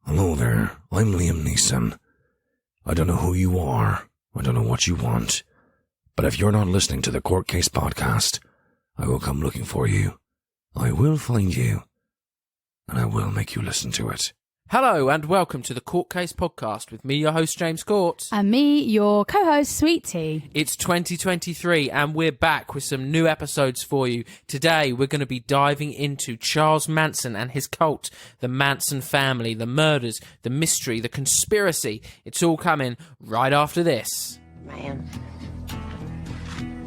Hello there, I'm Liam Neeson. I don't know who you are, I don't know what you want, but if you're not listening to the Court Case Podcast, I will come looking for you. I will find you, and I will make you listen to it. Hello and welcome to the Court Case Podcast with me, your host, James Court. And me, your co-host, Sweet Tea. It's 2023 and we're back with some new episodes for you. Today we're going to be diving into Charles Manson and his cult, the Manson Family, the murders, the mystery, the conspiracy. It's all coming right after this. Man,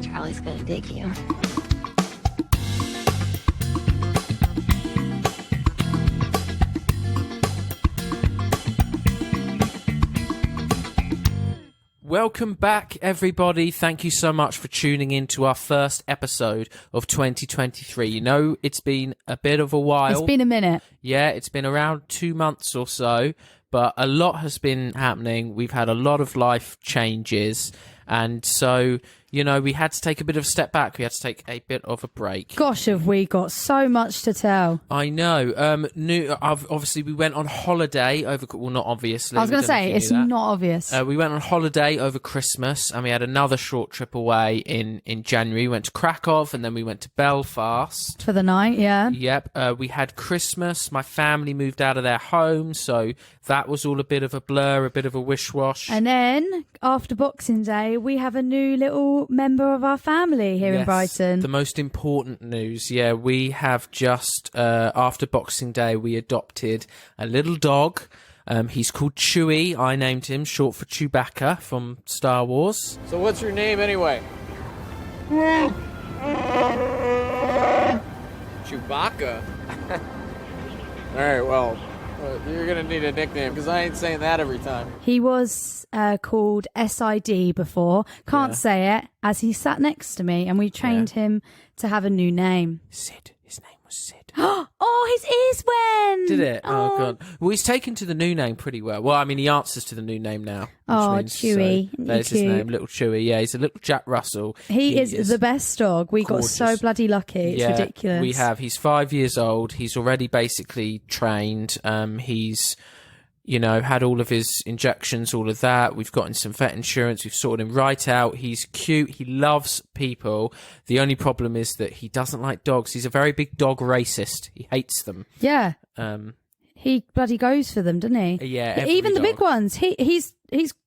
Charlie's gonna dig you. Welcome back, everybody. Thank you so much for tuning in to our first episode of 2023. You know, it's been a bit of a while. It's been a minute. Yeah, it's been around 2 months or so, but a lot has been happening. We've had a lot of life changes, and so, you know, we had to take a bit of a step back. We had to take a bit of a break. Gosh, have we got so much to tell. I know. Obviously, we went on holiday over... Well, not obviously. I was going to say, it's not obvious. We went on holiday over Christmas, and we had another short trip away in January. We went to Krakow, and then we went to Belfast. For the night, yeah. Yep. We had Christmas. My family moved out of their home, so that was all a bit of a blur, a bit of a wish-wash. And then, after Boxing Day, we have a new little member of our family here in Brighton. The most important news, we have just, after Boxing Day, we adopted a little dog. He's called Chewie. I named him, short for Chewbacca from Star Wars. So what's your name anyway? Chewbacca? Alright, well, you're gonna need a nickname, because I ain't saying that every time. He was called SID before. Can't say it, as he sat next to me, and we trained him to have a new name. Sid. His name was Sid. Oh, his ears went! Did it? Oh, God. Well, he's taken to the new name pretty well. Well, I mean, he answers to the new name now. Oh, means, Chewie. There's his name, Little Chewie. Yeah, he's a little Jack Russell. He is the best dog. We gorgeous. got so bloody lucky. It's ridiculous. We have. He's 5 years old. He's already basically trained. He's... You know, had all of his injections, all of that. We've gotten some vet insurance. We've sorted him right out. He's cute. He loves people. The only problem is that he doesn't like dogs. He's a very big dog racist. He hates them. Yeah. He bloody goes for them, doesn't he? Yeah. Even the dog. big ones. He's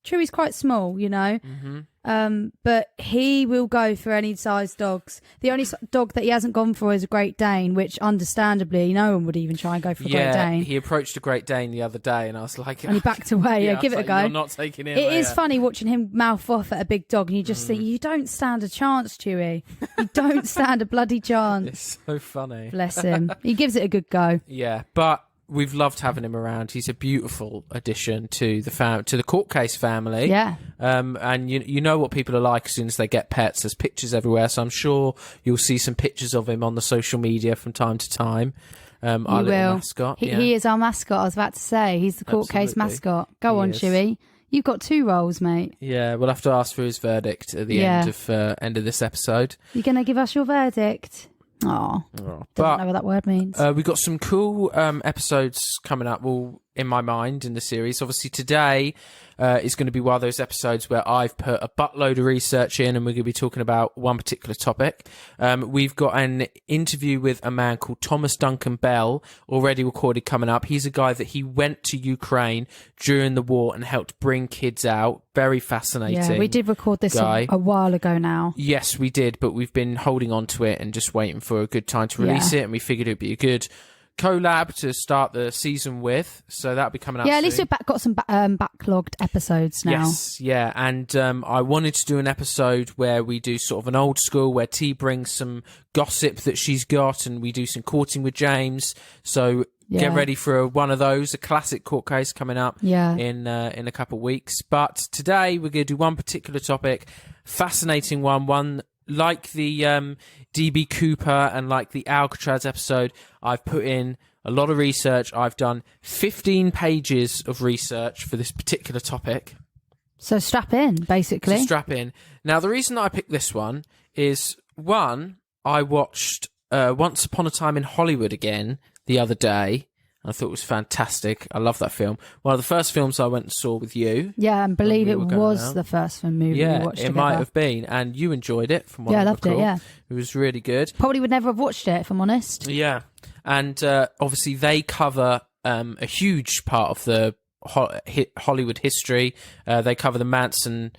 true. He's quite small, you know. Mm-hmm. But he will go for any size dogs. The only dog that he hasn't gone for is a Great Dane, which understandably no one would even try and go for a Great Dane. He approached a Great Dane the other day, and I was like, and he backed away. Yeah, give it a go. You're not taking him. It is funny watching him mouth off at a big dog, and you just think, you don't stand a chance, Chewie. You don't stand a bloody chance. It's so funny. Bless him. He gives it a good go. Yeah, but we've loved having him around. He's a beautiful addition to the Court Case family. Yeah. And you know what people are like as soon as they get pets. There's pictures everywhere, so I'm sure you'll see some pictures of him on the social media from time to time. Our little mascot. He is our mascot, I was about to say. He's the Court Case mascot. Go on, Chewie. You've got 2 roles, mate. Yeah, we'll have to ask for his verdict at the end of this episode. You're going to give us your verdict? Oh, don't know what that word means. We've got some cool episodes coming up, in my mind, in the series. Obviously, today is going to be one of those episodes where I've put a buttload of research in, and we're going to be talking about one particular topic. We've got an interview with a man called Thomas Duncan Bell, already recorded, coming up. He's a guy that he went to Ukraine during the war and helped bring kids out. Very fascinating. Yeah, we did record this a while ago now. Yes, we did, but we've been holding on to it and just waiting for a good time to release it, and we figured it'd be a good collab to start the season with, so that'll be coming out soon. At least we've got some backlogged episodes now. Yes, yeah, and I wanted to do an episode where we do sort of an old school, where T brings some gossip that she's got, and we do some courting with James, so get ready for one of those, a classic court case coming up in a couple of weeks. But today we're going to do one particular topic, fascinating one like the DB Cooper and like the Alcatraz episode. I've put in a lot of research. I've done 15 pages of research for this particular topic. So strap in, basically. So strap in. Now, the reason that I picked this one is, one, I watched Once Upon a Time in Hollywood again the other day, I thought it was fantastic. I love that film. One of the first films I went and saw with you. Yeah, and believe we it were going was out. the first movie we Yeah, watched it together. might have been. And you enjoyed it from what Yeah, I I loved it, recall. yeah. It was really good. Probably would never have watched it, if I'm honest. Yeah. And obviously they cover a huge part of the Hollywood history. They cover the Manson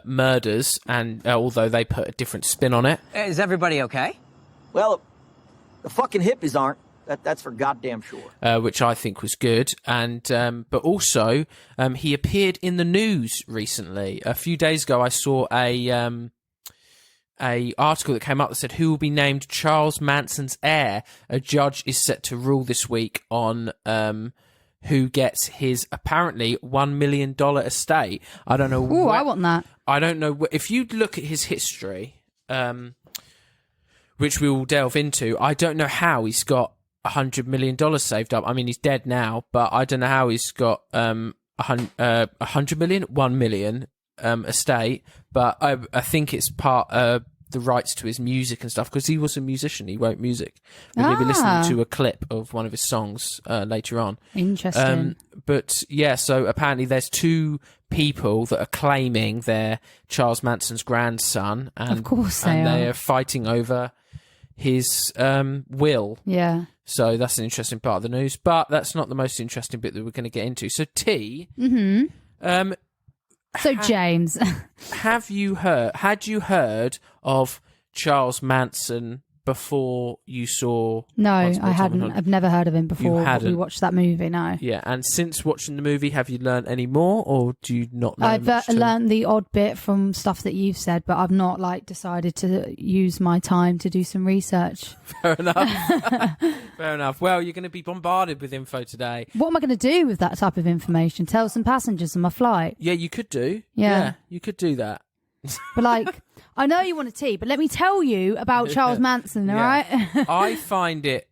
murders, and although they put a different spin on it. Is everybody okay? Well, the fucking hippies aren't. That's for goddamn sure. Which I think was good, and but also he appeared in the news recently. A few days ago, I saw a article that came up that said who will be named Charles Manson's heir. A judge is set to rule this week on who gets his apparently $1 million estate. I don't know. Ooh, I want that. I don't know if you look at his history, which we will delve into. I don't know how he's got $100 million saved up. I mean, he's dead now, but I don't know how he's got $100 million, $1 million estate. But I think it's part the rights to his music and stuff, because he was a musician. He wrote music. We're going to be listening to a clip of one of his songs later on. Interesting. But yeah, so apparently there's two people that are claiming they're Charles Manson's grandson, and Of course they and are. they are fighting over his will. Yeah. So that's an interesting part of the news, but that's not the most interesting bit that we're going to get into. So T, So James, had you heard of Charles Manson before you saw? no, Once Upon I a Time in hadn't. Hollywood? I've never heard of him before. hadn't? We watched that movie. No, Yeah, and since watching the movie, have you learned any more, or do you not know? I've much at all? learned the odd bit from stuff that you've said, but I've not decided to use my time to do some research. Fair enough. Fair enough. Well, you're going to be bombarded with info today. What am I going to do with that type of information? Tell some passengers on my flight. Yeah, you could do. Yeah. You could do that. But I know you want a tea, but let me tell you about Charles Manson, all right? I find it,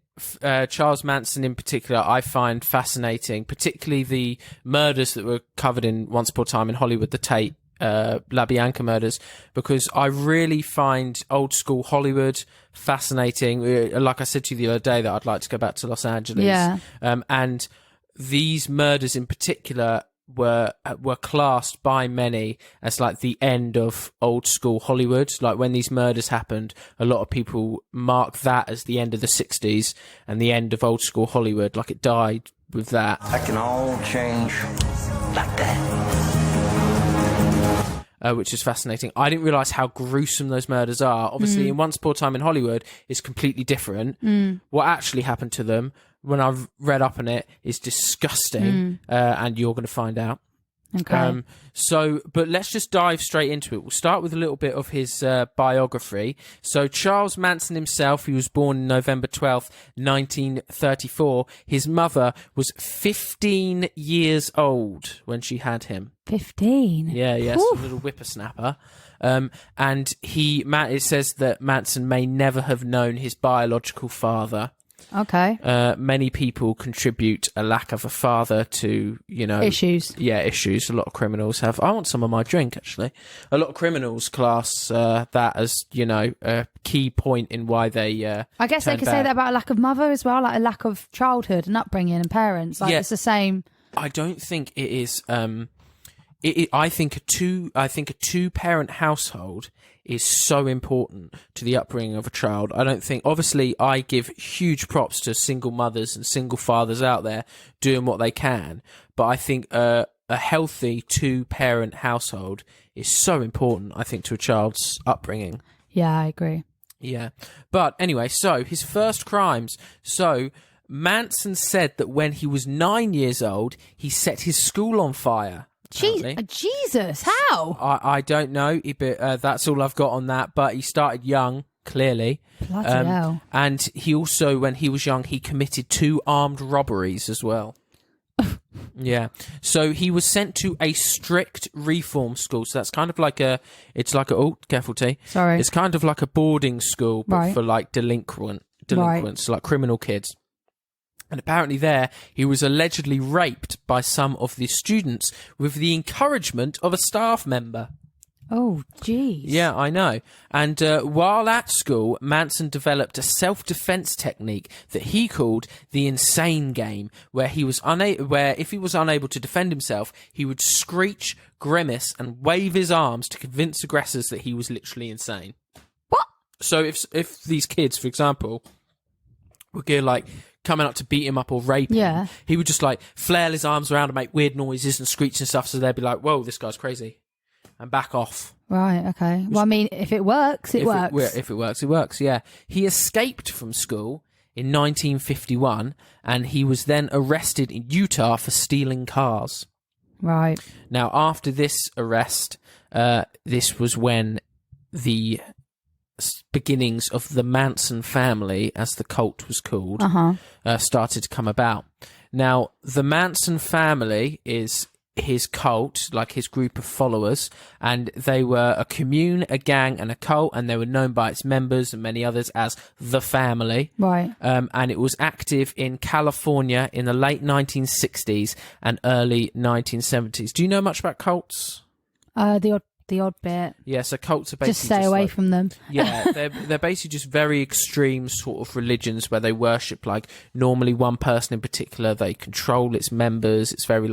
Charles Manson in particular, I find fascinating, particularly the murders that were covered in Once Upon a Time in Hollywood, the Tate, LaBianca murders, because I really find old school Hollywood fascinating. Like I said to you the other day, that I'd like to go back to Los Angeles. Yeah. And these murders in particular were classed by many as like the end of old school Hollywood. Like when these murders happened, a lot of people mark that as the end of the 60s and the end of old school Hollywood. Like it died with that. That can all change like that. Which is fascinating. I didn't realise how gruesome those murders are. Obviously, in Once Upon a Time in Hollywood, it's completely different. What actually happened to them, when I've read up on it, is disgusting, and you're going to find out. Okay. But let's just dive straight into it. We'll start with a little bit of his biography. So Charles Manson himself, he was born on November 12th, 1934. His mother was 15 years old when she had him. 15. Yeah, yes, Whew. a little whippersnapper. And it says that Manson may never have known his biological father. Okay. Many people contribute a lack of a father to, Issues. Yeah, issues. A lot of criminals have. I want some of my drink, actually. A lot of criminals class that as, a key point in why they. I guess they turn could say bad. that about a lack of mother as well, like a lack of childhood and upbringing and parents. Yeah. It's the same. I don't think it is. I think a two-parent household is so important to the upbringing of a child. I don't think, obviously, I give huge props to single mothers and single fathers out there doing what they can, but I think a healthy two-parent household is so important, I think, to a child's upbringing. Yeah, I agree. Yeah. But anyway, so his first crimes. So Manson said that when he was 9 years old, he set his school on fire. apparently. Jesus, how? I don't know, but that's all I've got on that. But he started young, clearly. Bloody hell. And he also, when he was young, he committed 2 armed robberies as well. Yeah. So he was sent to a strict reform school. So that's kind of like oh, careful T. Sorry. It's kind of like a boarding school, but Right. for like delinquents, like criminal kids. And apparently there, he was allegedly raped by some of the students with the encouragement of a staff member. Oh, jeez. Yeah, I know. And while at school, Manson developed a self-defense technique that he called the insane game, where if he was unable to defend himself, he would screech, grimace, and wave his arms to convince aggressors that he was literally insane. What? So if these kids, for example, were coming up to beat him up or rape him, he would just flail his arms around and make weird noises and screech and stuff, so they'd be like, whoa, this guy's crazy, and back off. Right, okay. Well, I mean, if it works, it works. If it works, it works, yeah. He escaped from school in 1951, and he was then arrested in Utah for stealing cars. Right. Now, after this arrest, this was when the beginnings of the Manson family, as the cult was called, started to come about. Now, the Manson family is his cult, like his group of followers, and they were a commune, a gang, and a cult, and they were known by its members and many others as the family. Right. And it was active in California in the late 1960s and early 1970s. Do you know much about cults? The odd bit. Yeah, so cults are basically just stay away from them. Yeah, they're basically just very extreme sort of religions where they worship normally one person in particular. They control its members. It's very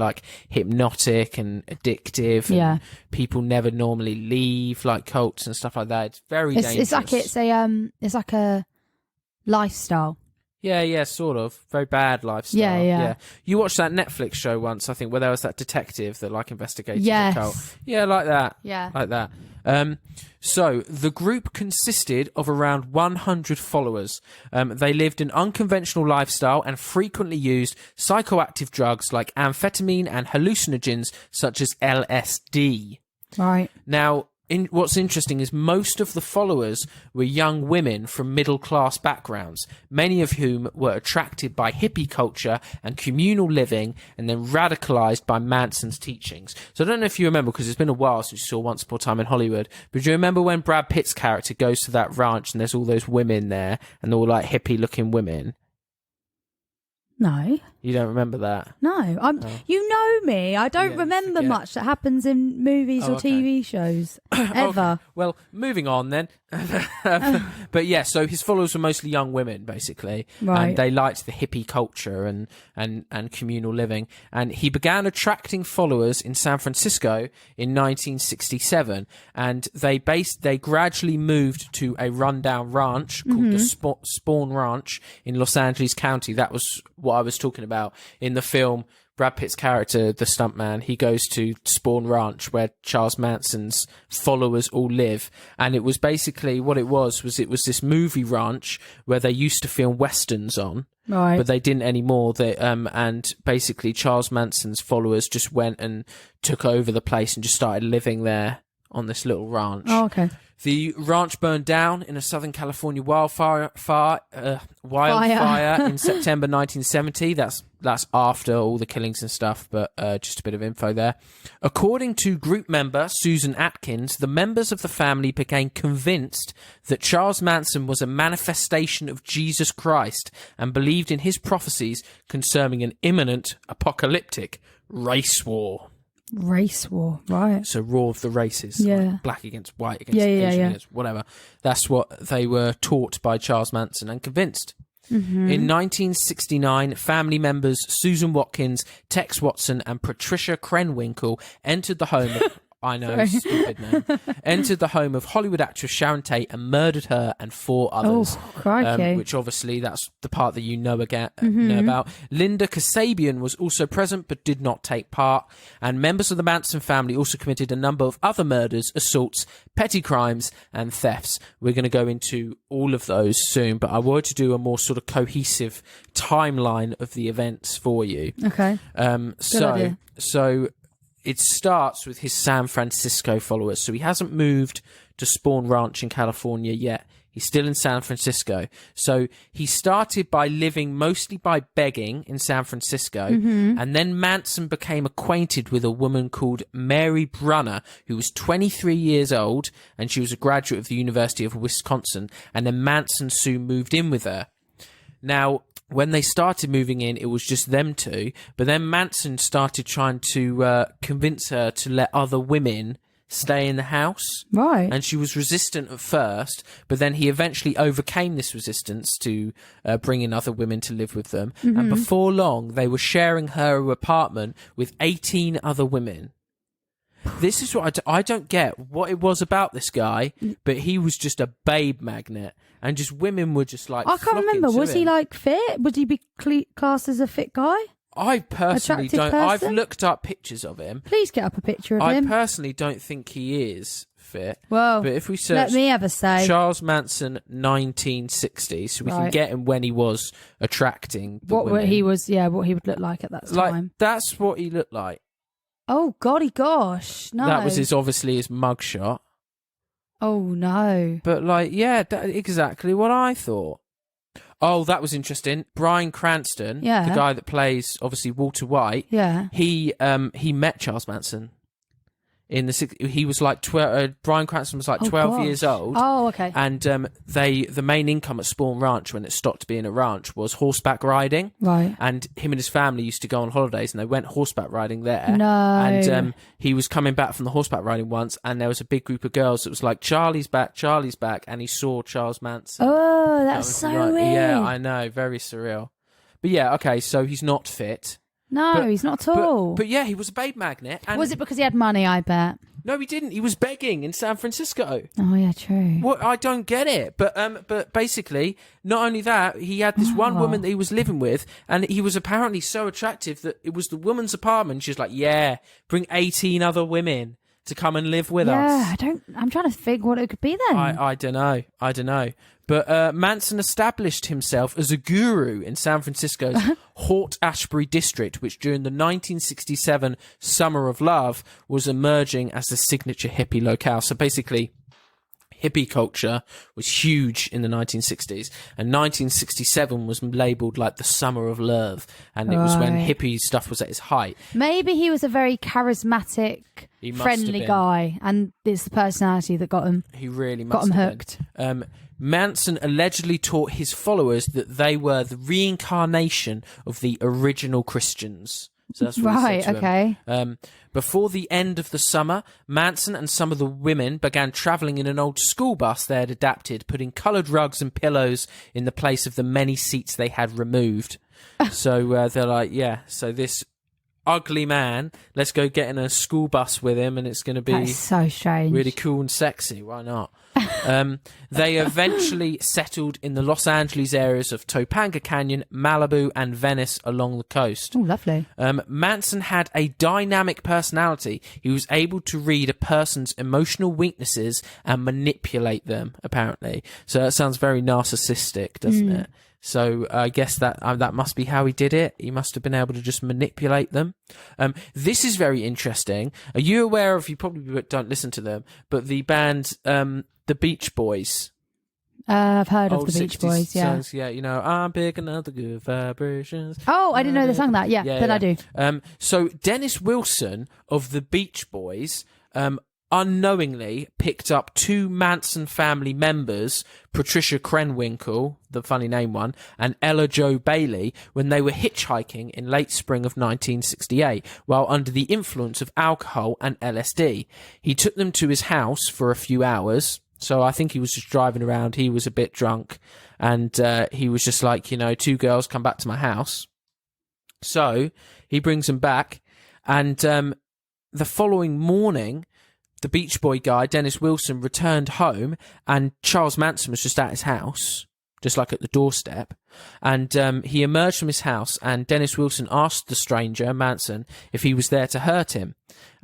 hypnotic and addictive. And people never normally leave cults and stuff like that. It's very dangerous. It's like a lifestyle. Yeah, sort of. Very bad lifestyle. Yeah. You watched that Netflix show once, I think, where there was that detective that investigated the cult. Yeah, like that. Yeah. Like that. So the group consisted of around 100 followers. They lived an unconventional lifestyle and frequently used psychoactive drugs like amphetamine and hallucinogens such as LSD. Right. Now, what's interesting is most of the followers were young women from middle-class backgrounds, many of whom were attracted by hippie culture and communal living and then radicalized by Manson's teachings. So I don't know if you remember, because it's been a while since you saw Once Upon a Time in Hollywood, but do you remember when Brad Pitt's character goes to that ranch and there's all those women there and they're all hippie-looking women? No. You don't remember that? No. You know me. I don't remember much that happens in movies or TV shows. Ever. Okay. Well, moving on then. But yeah, so his followers were mostly young women, basically. Right. And they liked the hippie culture and communal living. And he began attracting followers in San Francisco in 1967. And they gradually moved to a rundown ranch called the Spawn Ranch in Los Angeles County. That was what I was talking about. In the film, Brad Pitt's character, the stuntman, he goes to Spawn Ranch where Charles Manson's followers all live. And it was basically what it was this movie ranch where they used to film westerns on. Right. But they didn't anymore. And basically Charles Manson's followers just went and took over the place and just started living there on this little ranch. Oh, okay. The ranch burned down in a Southern California wildfire in September 1970. That's after all the killings and stuff, but just a bit of info there. According to group member Susan Atkins, the members of the family became convinced that Charles Manson was a manifestation of Jesus Christ and believed in his prophecies concerning an imminent apocalyptic race war. Race war, right. So war of the races. Yeah. Black against white against Asian against whatever. That's what they were taught by Charles Manson and convinced. Mm-hmm. In 1969, family members Susan Watkins, Tex Watson and Patricia Krenwinkel entered the home of... I know, stupid name. Entered the home of Hollywood actress Sharon Tate and murdered her and 4 others. Oh, crikey. Which obviously that's the part that you know about. Linda Kasabian was also present but did not take part. And members of the Manson family also committed a number of other murders, assaults, petty crimes and thefts. We're going to go into all of those soon, but I wanted to do a more sort of cohesive timeline of the events for you. Okay. Good idea. So it starts with his San Francisco followers. So he hasn't moved to Spawn Ranch in California yet. He's still in San Francisco. So he started by living mostly by begging in San Francisco. Mm-hmm. And then Manson became acquainted with a woman called Mary Brunner, who was 23 years old. And she was a graduate of the University of Wisconsin. And then Manson soon moved in with her. Now, when they started moving in, it was just them two. But then Manson started trying to convince her to let other women stay in the house. Right. And she was resistant at first, but then he eventually overcame this resistance to bring in other women to live with them. Mm-hmm. And before long, they were sharing her apartment with 18 other women. This is what I don't get what it was about this guy, but he was just a babe magnet, and just women were just like. I can't remember. Was he like fit? Would he be classed as a fit guy? I personally Attractive don't. I've person? looked up pictures of him. Please get up a picture of I him. personally don't think he is fit. Well, but if we search let me have a say. Charles Manson 1960, so we can Right. get him when he was attracting the What women. he was, what he would look like at that time. That's what he looked like. Oh, gosh, no. That was obviously his mugshot. Oh, no. But exactly what I thought. Oh, that was interesting. Bryan Cranston, the guy that plays obviously Walter White. Yeah. He met Charles Manson. He was like Bryan Cranston was like 12 years old. Oh, okay. And the main income at Spawn Ranch, when it stopped being a ranch, was horseback riding. Right. And him and his family used to go on holidays, and they went horseback riding there. No. And he was coming back from the horseback riding once, and there was a big group of girls that was like, Charlie's back, and he saw Charles Manson. Oh, that's so weird. Yeah, I know, very surreal. But yeah, okay, so he's not fit. No, he's not at all. But yeah, he was a babe magnet. And was it because he had money, I bet? No, he didn't. He was begging in San Francisco. Oh, yeah, true. What? I don't get it. But basically, not only that, he had this one woman that he was living with, and he was apparently so attractive that it was the woman's apartment. She's like, yeah, bring 18 other women to come and live with us. Yeah, I'm trying to figure what it could be then. I don't know. But Manson established himself as a guru in San Francisco's Haight-Ashbury district, which during the 1967 Summer of Love was emerging as the signature hippie locale. So basically, hippie culture was huge in the 1960s, and 1967 was labelled like the Summer of Love, and it was when hippie stuff was at its height. Maybe he was a very charismatic, friendly guy, and it's the personality that got him. He really got him hooked. Manson allegedly taught his followers that they were the reincarnation of the original Christians. So that's what he said to okay. Before the end of the summer, Manson and some of the women began travelling in an old school bus they had adapted, putting coloured rugs and pillows in the place of the many seats they had removed. So they're like, yeah, so this ugly man, let's go get in a school bus with him, and it's going to be That's so strange. really cool and sexy. Why not? They eventually settled in the Los Angeles areas of Topanga Canyon, Malibu, and Venice along the coast. Oh, lovely. Manson had a dynamic personality. He was able to read a person's emotional weaknesses and manipulate them, apparently. So that sounds very narcissistic, doesn't it? So I guess that must be how he did it. He must have been able to just manipulate them. This is very interesting. Are you aware of, you probably don't listen to them, but the band The Beach Boys? I've heard of Old the Beach 60s Boys, yeah. songs, yeah, you know, I'm picking up the good vibrations. Oh, I didn't know they sang that. Yeah, then I do. So Dennis Wilson of the Beach Boys unknowingly picked up two Manson family members, Patricia Krenwinkel, the funny name one, and Ella Jo Bailey, when they were hitchhiking in late spring of 1968 while under the influence of alcohol and LSD. He took them to his house for a few hours. So I think he was just driving around. He was a bit drunk, and he was just like, you know, two girls come back to my house. So he brings them back, and the following morning, the Beach Boy guy, Dennis Wilson, returned home, and Charles Manson was just at his house, just like at the doorstep. And he emerged from his house, and Dennis Wilson asked the stranger, Manson, if he was there to hurt him.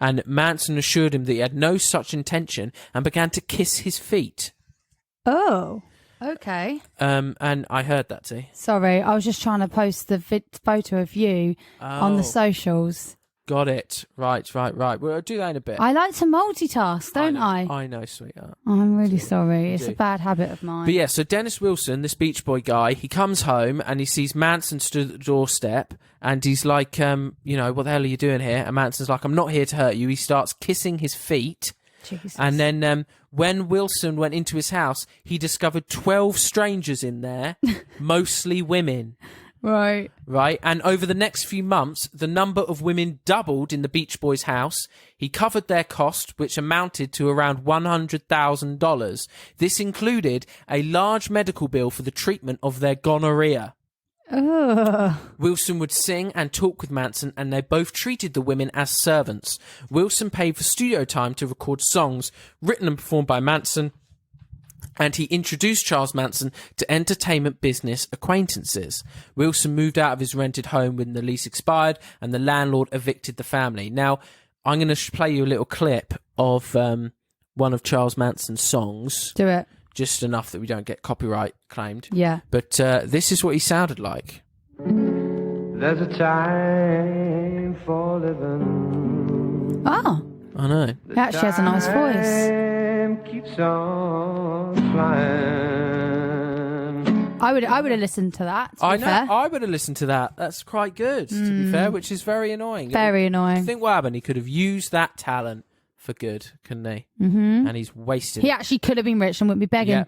And Manson assured him that he had no such intention and began to kiss his feet. Oh, okay. And I heard that, too. Sorry, I was just trying to post the photo of you on the socials. Got it. Right. Well, I'll do that in a bit. I like to multitask, don't I? I know, sweetheart. I'm really sorry. It's a bad habit of mine. But yeah, so Dennis Wilson, this Beach Boy guy, he comes home and he sees Manson stood at the doorstep, and he's like, you know, what the hell are you doing here? And Manson's like, I'm not here to hurt you. He starts kissing his feet. Jesus. And then when Wilson went into his house, he discovered 12 strangers in there, mostly women. Right. Right, and over the next few months, the number of women doubled in the Beach Boys' house. He covered their cost, which amounted to around $100,000. This included a large medical bill for the treatment of their gonorrhea. Ugh. Wilson would sing and talk with Manson, and they both treated the women as servants. Wilson paid for studio time to record songs written and performed by Manson, and he introduced Charles Manson to entertainment business acquaintances. Wilson moved out of his rented home when the lease expired, and the landlord evicted the family. Now, I'm going to play you a little clip of one of Charles Manson's songs. Do it. Just enough that we don't get copyright claimed. Yeah. But this is what he sounded like. There's a time for living. Oh, I know. he actually has a nice voice. Time keeps on flying. I would have listened to that, to I be know. fair. I would have listened to that. That's quite good, to be fair, which is very annoying. Very I annoying. think what happened, he could have used that talent for good, couldn't he? Mm-hmm. And he's wasted He it. actually could have been rich and wouldn't be begging. Yeah.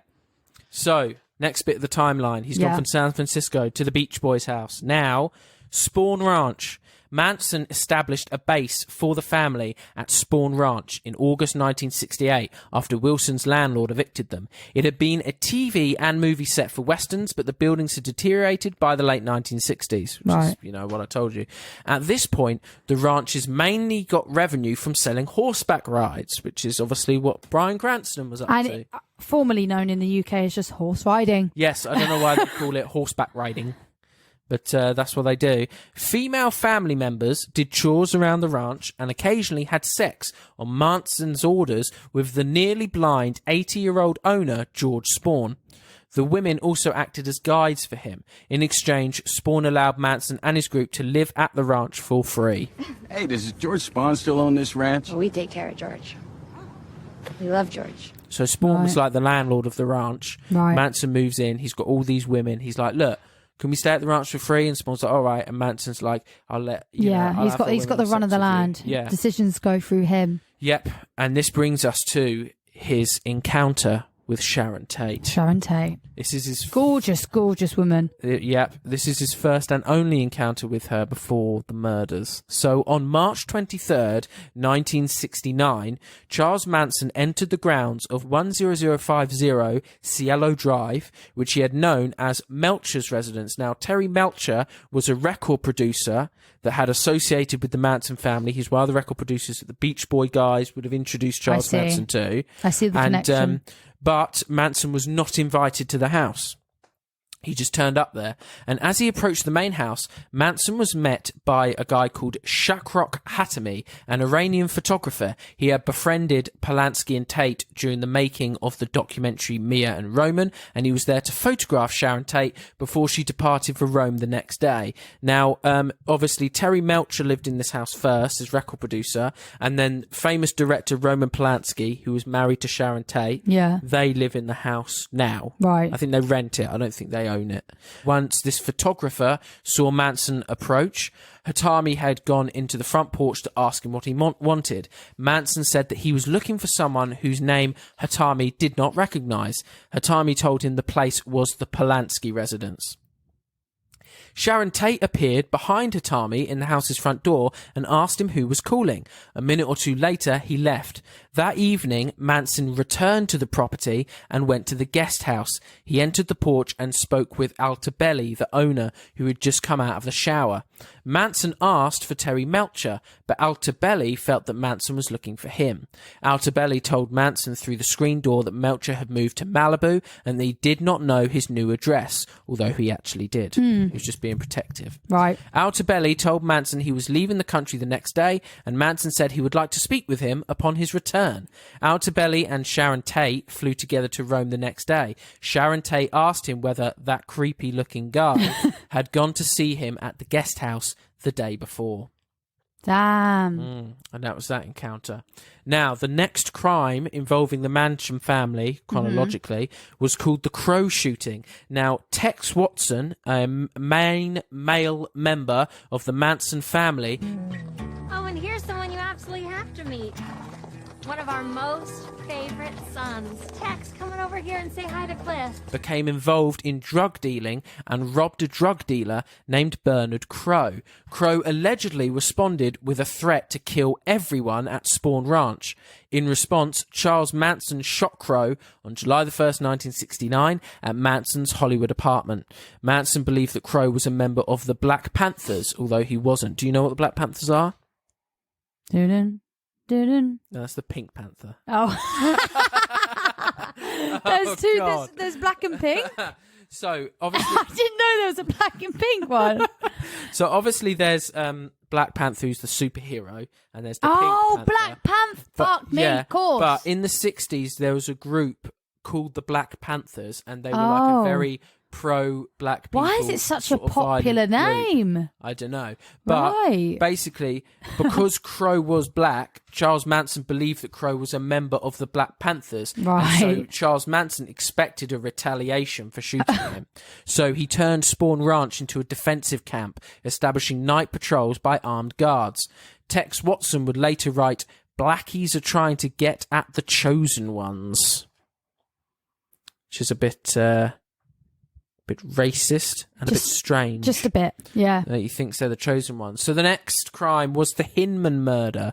So, next bit of the timeline. He's gone from San Francisco to the Beach Boys' house. Now, Spawn Ranch. Manson established a base for the family at Spawn Ranch in August 1968 after Wilson's landlord evicted them. It had been a TV and movie set for westerns, but the buildings had deteriorated by the late 1960s, which is, you know, what I told you. At this point, the ranches mainly got revenue from selling horseback rides, which is obviously what Bryan Cranston was up to. Formerly known in the UK as just horse riding. Yes, I don't know why they call it horseback riding. But that's what they do. Female family members did chores around the ranch and occasionally had sex on Manson's orders with the nearly blind 80-year-old owner, George Spawn. The women also acted as guides for him. In exchange, Spawn allowed Manson and his group to live at the ranch for free. Hey, does George Spawn still own this ranch? Well, we take care of George. We love George. So Spawn was like the landlord of the ranch. Right. Manson moves in. He's got all these women. He's like, look, can we stay at the ranch for free? And Spawn's like, all right. And Manson's like, I'll let you know, I'll he's got the run of the land. Yeah. Decisions go through him. Yep. And this brings us to his encounter with Sharon Tate. Sharon Tate. This is his Gorgeous, gorgeous woman. Yep, this is his first and only encounter with her before the murders. So on March 23rd, 1969, Charles Manson entered the grounds of 10050 Cielo Drive, which he had known as Melcher's residence. Now, Terry Melcher was a record producer that had associated with the Manson family. He's one of the record producers that the Beach Boy guys would have introduced Charles Manson to. I see the connection. But Manson was not invited to the house. He just turned up there. And as he approached the main house, Manson was met by a guy called Shakrok Hatami, an Iranian photographer. He had befriended Polanski and Tate during the making of the documentary Mia and Roman, and he was there to photograph Sharon Tate before she departed for Rome the next day. Now, obviously, Terry Melcher lived in this house first as record producer, and then famous director Roman Polanski, who was married to Sharon Tate, they live in the house now. Right. I think they rent it. I don't think they own it. Once this photographer saw Manson approach, Hatami had gone into the front porch to ask him what he wanted. Manson said that he was looking for someone whose name Hatami did not recognize. Hatami told him the place was the Polanski residence. Sharon Tate appeared behind Hatami in the house's front door and asked him who was calling. A minute or two later, he left. That evening, Manson returned to the property and went to the guest house. He entered the porch and spoke with Altabelli, the owner, who had just come out of the shower. Manson asked for Terry Melcher, but Altabelli felt that Manson was looking for him. Altabelli told Manson through the screen door that Melcher had moved to Malibu and that he did not know his new address, although he actually did. He was just being protective. Right. Altabelli told Manson he was leaving the country the next day, and Manson said he would like to speak with him upon his return. Altabelli and Sharon Tate flew together to Rome the next day. Sharon Tate asked him whether that creepy-looking guy had gone to see him at the guest house the day before. Damn. And that was that encounter. Now, the next crime involving the Manson family, chronologically, was called the Crow shooting. Now, Tex Watson, a main male member of the Manson family... Oh, and here's someone you absolutely have to meet. One of our most favorite sons. Tex, come on over here and say hi to Cliff. Became involved in drug dealing and robbed a drug dealer named Bernard Crowe. Crowe allegedly responded with a threat to kill everyone at Spawn Ranch. In response, Charles Manson shot Crowe on July the 1st, 1969 at Manson's Hollywood apartment. Manson believed that Crowe was a member of the Black Panthers, although he wasn't. Do you know what the Black Panthers are? Doo-doo. No, that's the Pink Panther. Oh. There's two. God. There's black and pink. So obviously, I didn't know there was a black and pink one. so obviously, there's Black Panther, who's the superhero, and there's the Pink Panther. Black Panther. Fuck me, of course. But in the 60s, there was a group called the Black Panthers, and they were like a very pro-black people. Why is it such a sort of popular violent group. name? I don't know. But Right. basically, because Crowe was black, Charles Manson believed that Crowe was a member of the Black Panthers. Right. And so Charles Manson expected a retaliation for shooting him. So he turned Spawn Ranch into a defensive camp, establishing night patrols by armed guards. Tex Watson would later write, "Blackies are trying to get at the chosen ones." Which is a bit racist and a bit strange. Just a bit, yeah. He thinks they're the chosen ones. So the next crime was the Hinman murder.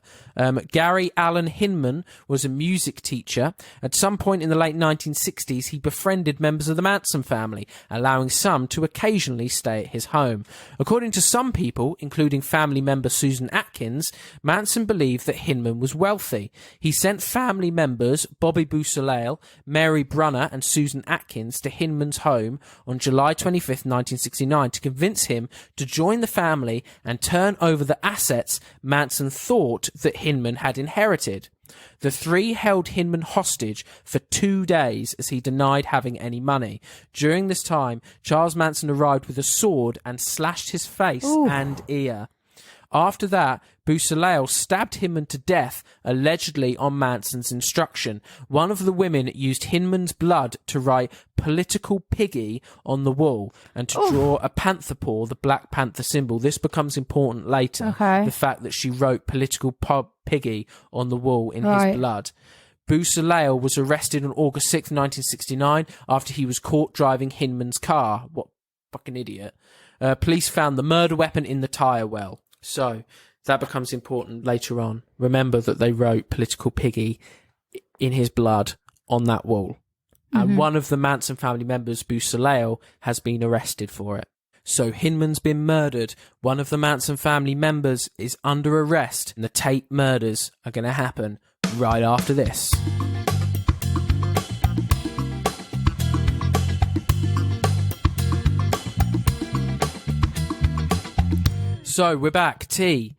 Gary Allen Hinman was a music teacher. At some point in the late 1960s, he befriended members of the Manson family, allowing some to occasionally stay at his home. According to some people, including family member Susan Atkins, Manson believed that Hinman was wealthy. He sent family members Bobby Boussaille, Mary Brunner and Susan Atkins to Hinman's home on July 25th, 1969 to convince him to join the family and turn over the assets Manson thought that Hinman had inherited. The three held Hinman hostage for 2 days as he denied having any money. During this time, Charles Manson arrived with a sword and slashed his face and ear. After that, Boussaille stabbed Hinman to death, allegedly on Manson's instruction. One of the women used Hinman's blood to write "Political Piggy" on the wall and to draw a panther paw, the Black Panther symbol. This becomes important later. Okay. The fact that she wrote "Political Piggy" on the wall in Right. his blood. Boussaille was arrested on August 6th, 1969 after he was caught driving Hinman's car. What fucking idiot. Police found the murder weapon in the tyre well. So that becomes important later on. Remember that they wrote "Political Piggy" in his blood on that wall. And one of the Manson family members, Boussaille, has been arrested for it. So Hinman's been murdered. One of the Manson family members is under arrest. And the Tate murders are going to happen right after this. So we're back. T.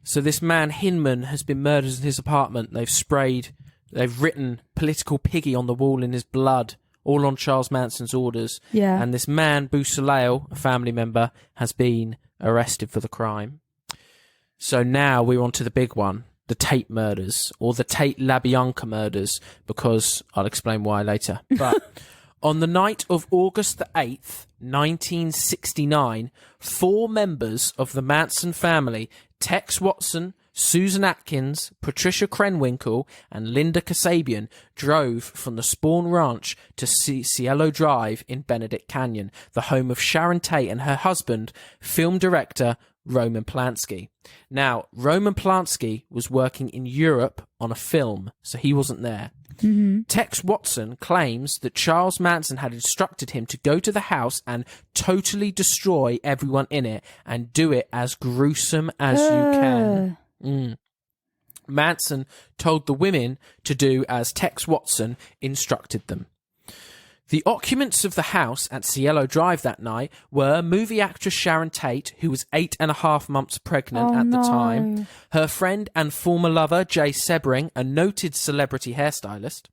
So this man Hinman has been murdered in his apartment. They've written "Political Piggy" on the wall in his blood, all on Charles Manson's orders. Yeah. And this man, Boussaille, a family member, has been arrested for the crime. So now we're on to the big one, the Tate murders, or the Tate LaBianca murders, because I'll explain why later. But on the night of August the 8th, 1969, 4 members of the Manson family, Tex Watson, Susan Atkins, Patricia Krenwinkel, and Linda Kasabian, drove from the Spawn Ranch to Cielo Drive in Benedict Canyon, the home of Sharon Tate and her husband, film director Roman Polanski. Now, Roman Polanski was working in Europe on a film, so he wasn't there. Tex Watson claims that Charles Manson had instructed him to go to the house and totally destroy everyone in it and do it as gruesome as you can. Manson told the women to do as Tex Watson instructed them. The occupants of the house at Cielo Drive that night were movie actress Sharon Tate, who was 8.5 months pregnant at the time, her friend and former lover Jay Sebring, a noted celebrity hairstylist,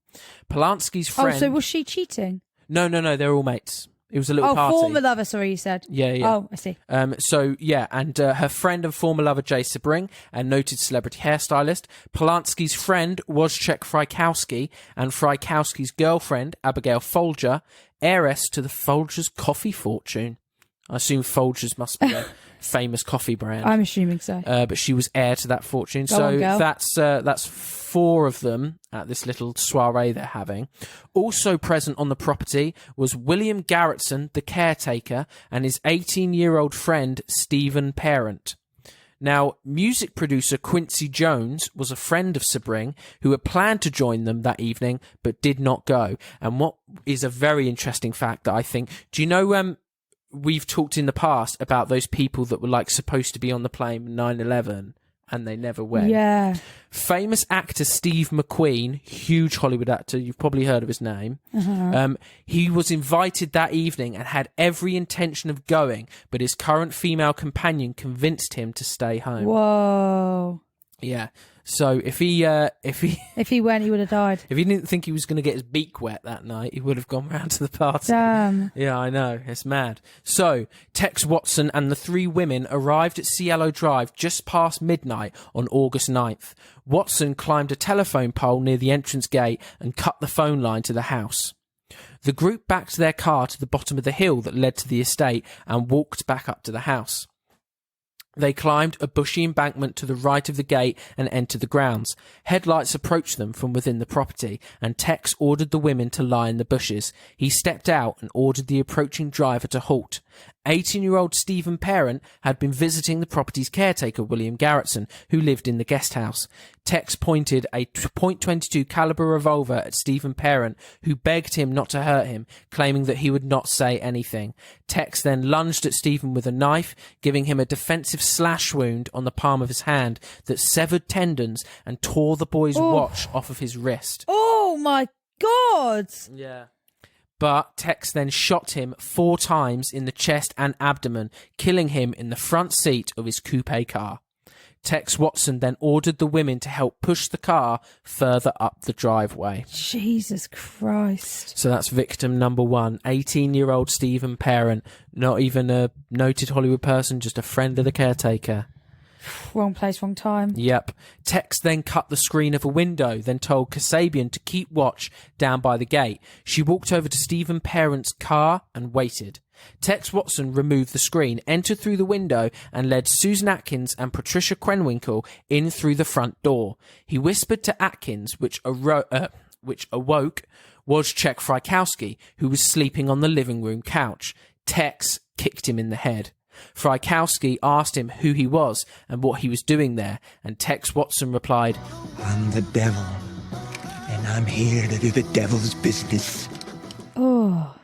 Polanski's friend... Oh, so was she cheating? No, they're all mates. It was a little party. Oh, former lover, sorry, you said. Yeah. Oh, I see. And her friend and former lover Jay Sebring, a noted celebrity hairstylist. Polanski's friend Wojciech Frykowski, and Frykowski's girlfriend Abigail Folger, heiress to the Folgers coffee fortune. I assume Folgers must be a famous coffee brand. I'm assuming so. But she was heir to that fortune. Go So on, girl. that's 4 of them at this little soiree they're having. Also present on the property was William Garretson, the caretaker, and his 18-year-old friend, Stephen Parent. Now, music producer Quincy Jones was a friend of Sebring who had planned to join them that evening but did not go. And what is a very interesting fact that I think... Do you know... we've talked in the past about those people that were like supposed to be on the plane 9/11 and they never went. Yeah. Famous actor Steve McQueen, huge Hollywood actor, you've probably heard of his name. He was invited that evening and had every intention of going, but his current female companion convinced him to stay home. Whoa. Yeah. So if he If he went, he would have died. if he didn't think he was going to get his beak wet that night, he would have gone round to the party. Damn. Yeah, I know. It's mad. So, Tex Watson and the 3 women arrived at Cielo Drive just past midnight on August 9th. Watson climbed a telephone pole near the entrance gate and cut the phone line to the house. The group backed their car to the bottom of the hill that led to the estate and walked back up to the house. They climbed a bushy embankment to the right of the gate and entered the grounds. Headlights approached them from within the property, and Tex ordered the women to lie in the bushes. He stepped out and ordered the approaching driver to halt. 18-year-old Stephen Parent had been visiting the property's caretaker, William Garretson, who lived in the guest house. Tex pointed a .22 caliber revolver at Stephen Parent, who begged him not to hurt him, claiming that he would not say anything. Tex then lunged at Stephen with a knife, giving him a defensive slash wound on the palm of his hand that severed tendons and tore the boy's watch off of his wrist. Oh my God. Yeah. But Tex then shot him 4 times in the chest and abdomen, killing him in the front seat of his coupe car. Tex Watson then ordered the women to help push the car further up the driveway. Jesus Christ. So that's victim number 1, 18-year-old Stephen Parent, not even a noted Hollywood person, just a friend of the caretaker. Wrong place, wrong time. Yep. Tex then cut the screen of a window, then told Kasabian to keep watch down by the gate. She walked over to Stephen Parent's car and waited. Tex Watson removed the screen, entered through the window, and led Susan Atkins and Patricia Krenwinkel in through the front door. He whispered to Atkins, which awoke Wojciech Frykowski, who was sleeping on the living room couch. Tex kicked him in the head. Frykowski asked him who he was and what he was doing there, and Tex Watson replied, "I'm the devil, and I'm here to do the devil's business." Oh.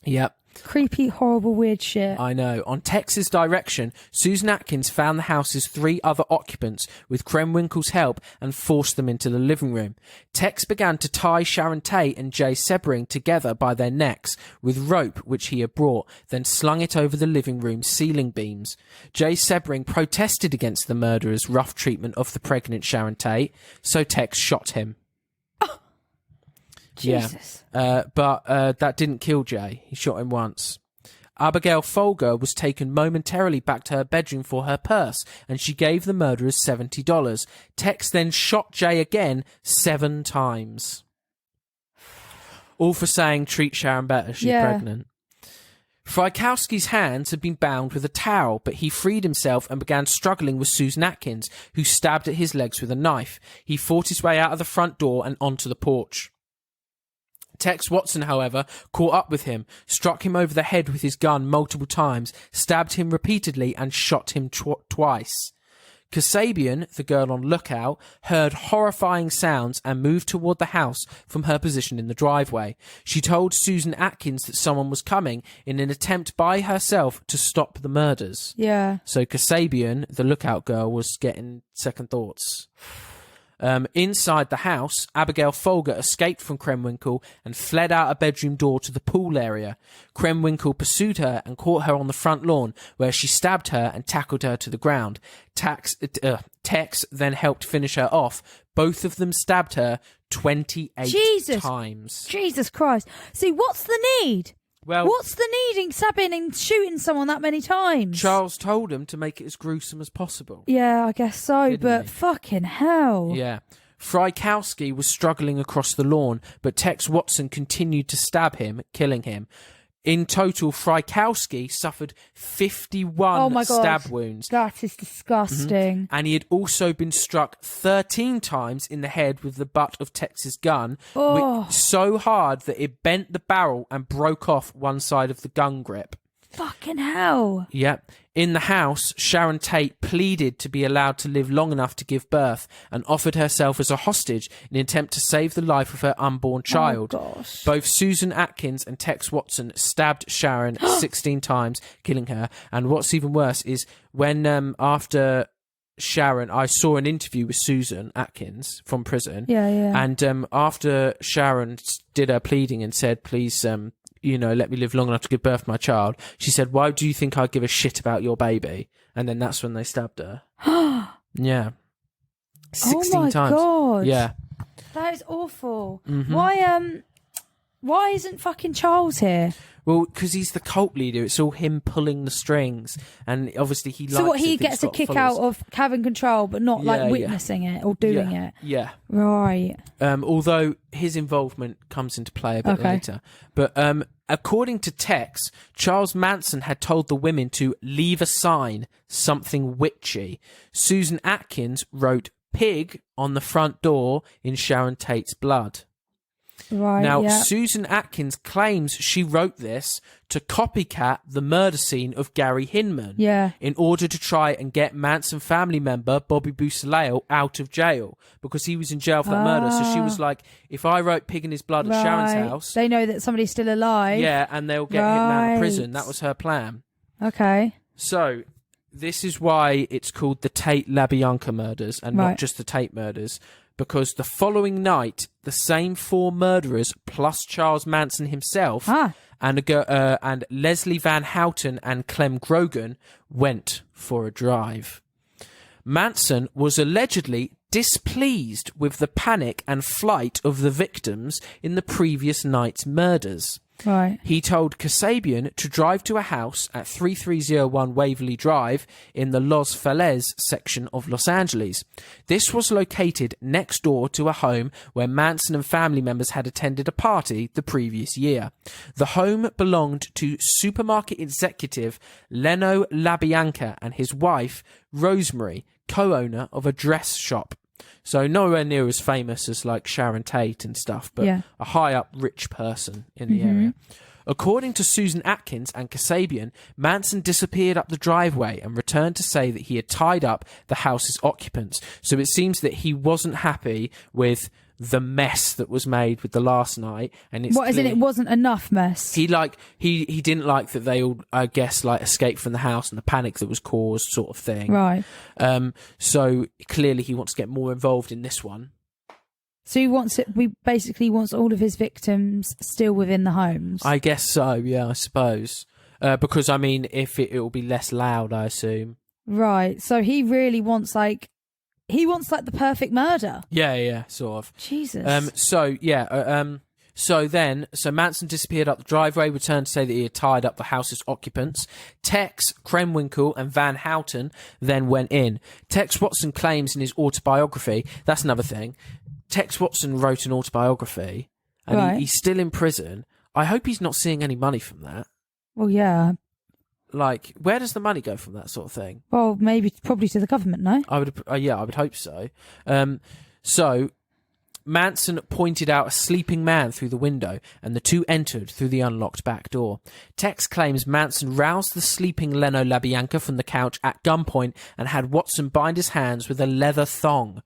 Yep. Creepy, horrible, weird shit. I know. On Tex's direction, Susan Atkins found the house's 3 other occupants with Krenwinkel's help and forced them into the living room. Tex began to tie Sharon Tate and Jay Sebring together by their necks with rope which he had brought, then slung it over the living room's ceiling beams. Jay Sebring protested against the murderer's rough treatment of the pregnant Sharon Tate, so Tex shot him. Jesus. Yeah, but that didn't kill Jay. He shot him once. Abigail Folger was taken momentarily back to her bedroom for her purse, and she gave the murderers $70. Tex then shot Jay again 7 times. All for saying, treat Sharon better, she's pregnant. Frykowski's hands had been bound with a towel, but he freed himself and began struggling with Susan Atkins, who stabbed at his legs with a knife. He fought his way out of the front door and onto the porch. Tex Watson, however, caught up with him, struck him over the head with his gun multiple times, stabbed him repeatedly, and shot him twice. Kasabian, the girl on lookout, heard horrifying sounds and moved toward the house from her position in the driveway. She told Susan Atkins that someone was coming in an attempt by herself to stop the murders. Yeah. So Kasabian, the lookout girl, was getting second thoughts. Inside the house, Abigail Folger escaped from Krenwinkel and fled out a bedroom door to the pool area. Krenwinkel pursued her and caught her on the front lawn, where she stabbed her and tackled her to the ground. Tex then helped finish her off. Both of them stabbed her 28 times. Jesus Christ. See, what's the need? Well, what's the need in stabbing and shooting someone that many times? Charles told him to make it as gruesome as possible. Yeah, I guess so, Didn't but he? fucking hell. Yeah. Frykowski was struggling across the lawn, but Tex Watson continued to stab him, killing him. In total, Frykowski suffered 51 stab wounds. That is disgusting. And he had also been struck 13 times in the head with the butt of Tex's gun, so hard that it bent the barrel and broke off one side of the gun grip. Fucking hell. Yep. In the house, Sharon Tate pleaded to be allowed to live long enough to give birth and offered herself as a hostage in an attempt to save the life of her unborn child. Oh, gosh. Both Susan Atkins and Tex Watson stabbed Sharon 16 times, killing her. And what's even worse is when after Sharon, I saw an interview with Susan Atkins from prison. Yeah, yeah. And after Sharon did her pleading and said, please, let me live long enough to give birth to my child, she said, why do you think I give a shit about your baby? And then that's when they stabbed her. Yeah. 16 oh my times. God. Yeah. That is awful. Mm-hmm. Why isn't fucking Charles here? Well, because he's the cult leader. It's all him pulling the strings. And obviously he likes So what, he it, thinks gets a got kick followers. out of having control, but not witnessing it or doing it? Yeah. Right. Although his involvement comes into play a bit later. But according to Tex, Charles Manson had told the women to leave a sign, something witchy. Susan Atkins wrote pig on the front door in Sharon Tate's blood. Right. Now, yeah. Susan Atkins claims she wrote this to copycat the murder scene of Gary Hinman in order to try and get Manson family member Bobby Busaleo out of jail because he was in jail for that murder. So she was like, if I wrote pig in his blood at Sharon's house... They know that somebody's still alive. Yeah, and they'll get him out of prison. That was her plan. Okay. So... this is why it's called the Tate LaBianca murders and not just the Tate murders, because the following night, the same 4 murderers plus Charles Manson himself and Leslie Van Houten and Clem Grogan went for a drive. Manson was allegedly displeased with the panic and flight of the victims in the previous night's murders. Right. He told Kasabian to drive to a house at 3301 Waverly Drive in the Los Feliz section of Los Angeles. This was located next door to a home where Manson and family members had attended a party the previous year. The home belonged to supermarket executive Leno LaBianca and his wife, Rosemary, co-owner of a dress shop. So nowhere near as famous as like Sharon Tate and stuff, but a high up rich person in the area. According to Susan Atkins and Kasabian, Manson disappeared up the driveway and returned to say that he had tied up the house's occupants. So it seems that he wasn't happy with the mess that was made with the last night, and it's as in it wasn't enough mess. He didn't like that they all, I guess, like escaped from the house and the panic that was caused, sort of thing. Right. So clearly he wants to get more involved in this one. So he wants it. We basically wants all of his victims still within the homes. I guess so. Yeah, I suppose. Because I mean, if it will be less loud, I assume. Right. So he really wants He wants like the perfect murder. Yeah, sort of. Jesus. So Manson disappeared up the driveway, returned to say that he had tied up the house's occupants. Tex, Krenwinkel and Van Houten then went in. Tex Watson claims in his autobiography, that's another thing, Tex Watson wrote an autobiography and he's still in prison. I hope he's not seeing any money from that. Well, yeah. Like, where does the money go from that sort of thing? Well, probably to the government, no? I would hope so. So Manson pointed out a sleeping man through the window, and the two entered through the unlocked back door. Tex claims Manson roused the sleeping Leno LaBianca from the couch at gunpoint and had Watson bind his hands with a leather thong.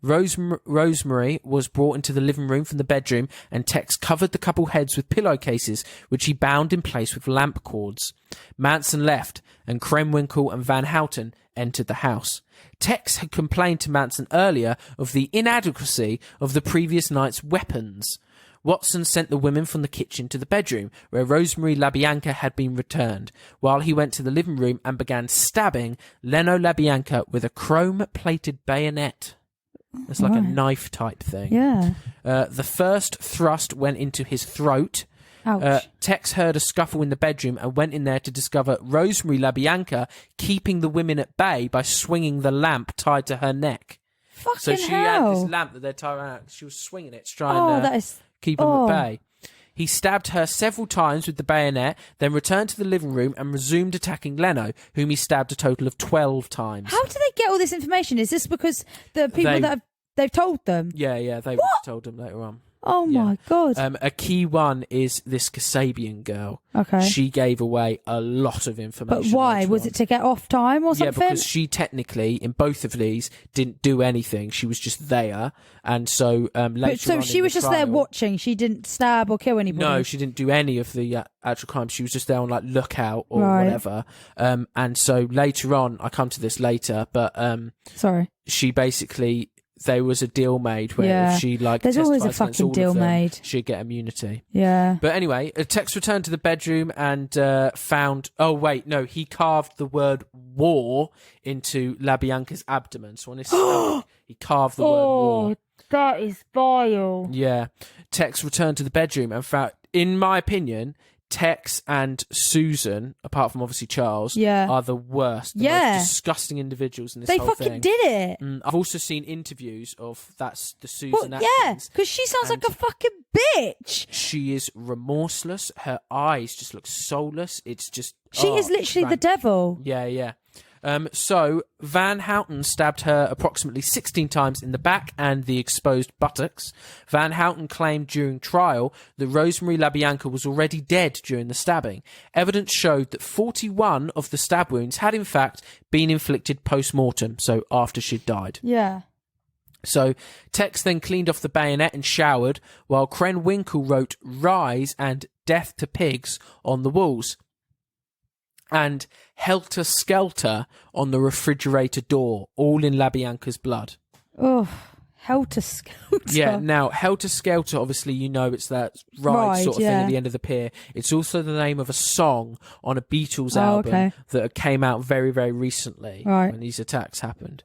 Rosemary was brought into the living room from the bedroom, and Tex covered the couple heads with pillowcases, which he bound in place with lamp cords. Manson left, and Krenwinkel and Van Houten entered the house. Tex had complained to Manson earlier of the inadequacy of the previous night's weapons. Watson sent the women from the kitchen to the bedroom, where Rosemary LaBianca had been returned, while he went to the living room and began stabbing Leno LaBianca with a chrome-plated bayonet. It's like a knife type thing. Yeah. The first thrust went into his throat. Ouch. Tex heard a scuffle in the bedroom and went in there to discover Rosemary LaBianca keeping the women at bay by swinging the lamp tied to her neck. Fucking So she hell. had this lamp that they're tied around. She was swinging it to try and keep them at bay. He stabbed her several times with the bayonet, then returned to the living room and resumed attacking Leno, whom he stabbed a total of 12 times. How do they get all this information? Is this because the people they've told them? Yeah, they told them later on. Oh my God. A key one is this Kasabian girl. Okay. She gave away a lot of information. But why? Was it to get off time or something? Yeah, because she technically, in both of these, didn't do anything. She was just there. And so later So she was just there watching. She didn't stab or kill anybody? No, she didn't do any of the actual crimes. She was just there on like lookout or whatever. And so later on, I come to this later, but sorry, she basically... There was a deal made where if she there's always a fucking deal made. She'd get immunity. Yeah. But anyway, Tex returned to the bedroom and found. Oh wait, no, he carved the word "war" into LaBianca's abdomen. So on his stomach, he carved the word "war." That is vile. Yeah. Tex returned to the bedroom and found, in my opinion, Tex and Susan, apart from obviously Charles, are the worst, the most disgusting individuals in this whole thing. They fucking did it. I've also seen interviews of the Susan Atkins. Yeah, because she sounds like a fucking bitch. She is remorseless. Her eyes just look soulless. It's just... She is literally the devil. Yeah. So Van Houten stabbed her approximately 16 times in the back and the exposed buttocks. Van Houten claimed during trial that Rosemary LaBianca was already dead during the stabbing. Evidence showed that 41 of the stab wounds had in fact been inflicted post-mortem, so after she'd died. Yeah. So Tex then cleaned off the bayonet and showered, while Kren Winkle wrote "Rise" and "Death to Pigs" on the walls. And "Helter Skelter" on the refrigerator door, all in LaBianca's blood. Oh, Helter Skelter. Yeah, now, Helter Skelter, obviously, you know, it's that ride sort of thing at the end of the pier. It's also the name of a song on a Beatles album that came out very, very recently when these attacks happened.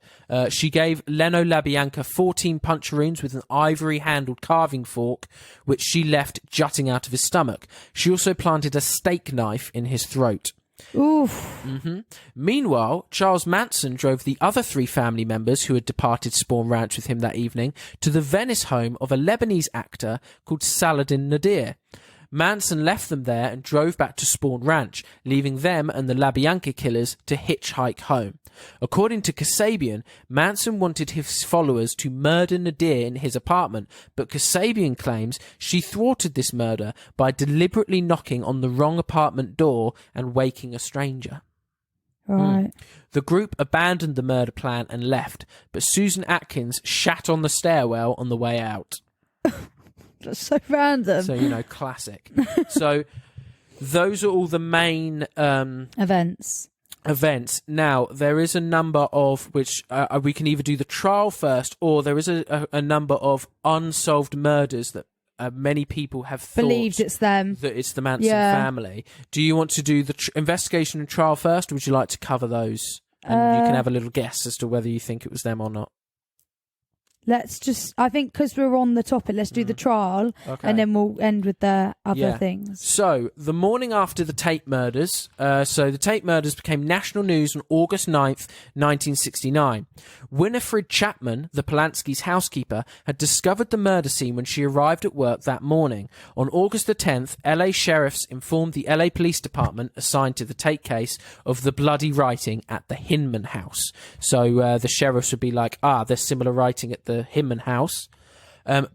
She gave Leno LaBianca 14 punch wounds with an ivory-handled carving fork, which she left jutting out of his stomach. She also planted a steak knife in his throat. Oof. Meanwhile, Charles Manson drove the other 3 family members who had departed Spawn Ranch with him that evening to the Venice home of a Lebanese actor called Saladin Nadir. Manson left them there and drove back to Spawn Ranch, leaving them and the LaBianca killers to hitchhike home. According to Kasabian, Manson wanted his followers to murder Nadir in his apartment, but Kasabian claims she thwarted this murder by deliberately knocking on the wrong apartment door and waking a stranger. Right. The group abandoned the murder plan and left, but Susan Atkins shat on the stairwell on the way out. That's so random. So, you know, classic. So, those are all the main events. Now, there is a number of which we can either do the trial first, or there is a number of unsolved murders that many people have believed it's them. That it's the Manson family. Do you want to do the investigation and trial first, or would you like to cover those? And you can have a little guess as to whether you think it was them or not. Let's just, I think because we're on the topic, let's do the trial and then we'll end with the other things. So, the morning after the Tate murders, the Tate murders became national news on August 9th, 1969. Winifred Chapman, the Polanski's housekeeper, had discovered the murder scene when she arrived at work that morning. On August the 10th, LA sheriffs informed the LA Police Department assigned to the Tate case of the bloody writing at the Hinman house. So, the sheriffs would be like, there's similar writing at the Hinman house.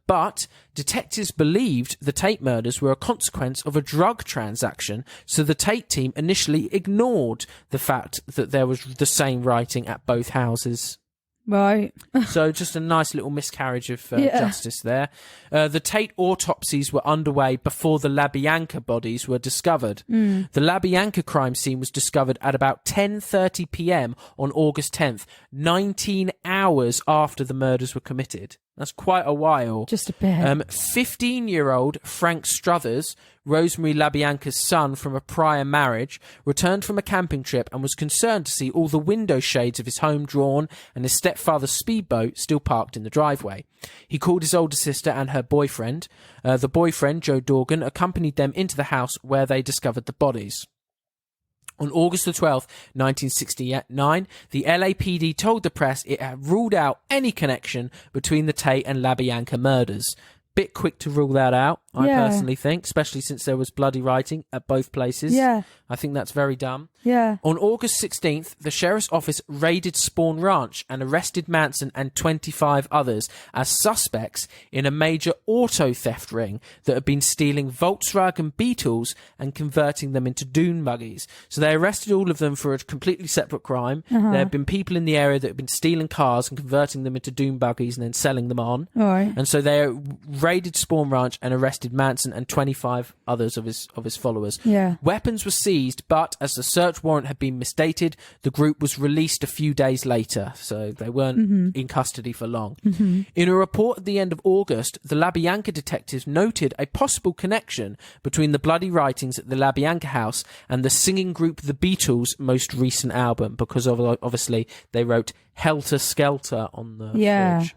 But detectives believed the Tate murders were a consequence of a drug transaction, so the Tate team initially ignored the fact that there was the same writing at both houses. Right. So just a nice little miscarriage of justice there. The Tate autopsies were underway before the LaBianca bodies were discovered. The LaBianca crime scene was discovered at about 10:30 p.m. on August 10th, 19 hours after the murders were committed. That's quite a while. Just a bit. 15-year-old Frank Struthers, Rosemary LaBianca's son from a prior marriage, returned from a camping trip and was concerned to see all the window shades of his home drawn and his stepfather's speedboat still parked in the driveway. He called his older sister and her boyfriend. The boyfriend, Joe Dorgan, accompanied them into the house where they discovered the bodies. On August the 12th, 1969, the LAPD told the press it had ruled out any connection between the Tate and LaBianca murders. bit quick to rule that out, I Yeah. personally think, especially since there was bloody writing at both places. Yeah. I think that's very dumb. Yeah. On August 16th, the sheriff's office raided Spawn Ranch and arrested Manson and 25 others as suspects in a major auto theft ring that had been stealing Volkswagen Beetles and converting them into dune buggies. So they arrested all of them for a completely separate crime. There had been people in the area that had been stealing cars and converting them into dune buggies and then selling them on. All right. And so they raided Spawn Ranch and arrested Manson and 25 others of his followers. Yeah. Weapons were seized, but as the search warrant had been misstated, the group was released a few days later, so they weren't in custody for long. In a report at the end of August, the LaBianca detectives noted a possible connection between the bloody writings at the LaBianca house and the singing group The Beatles' most recent album, because obviously they wrote Helter Skelter on the fridge.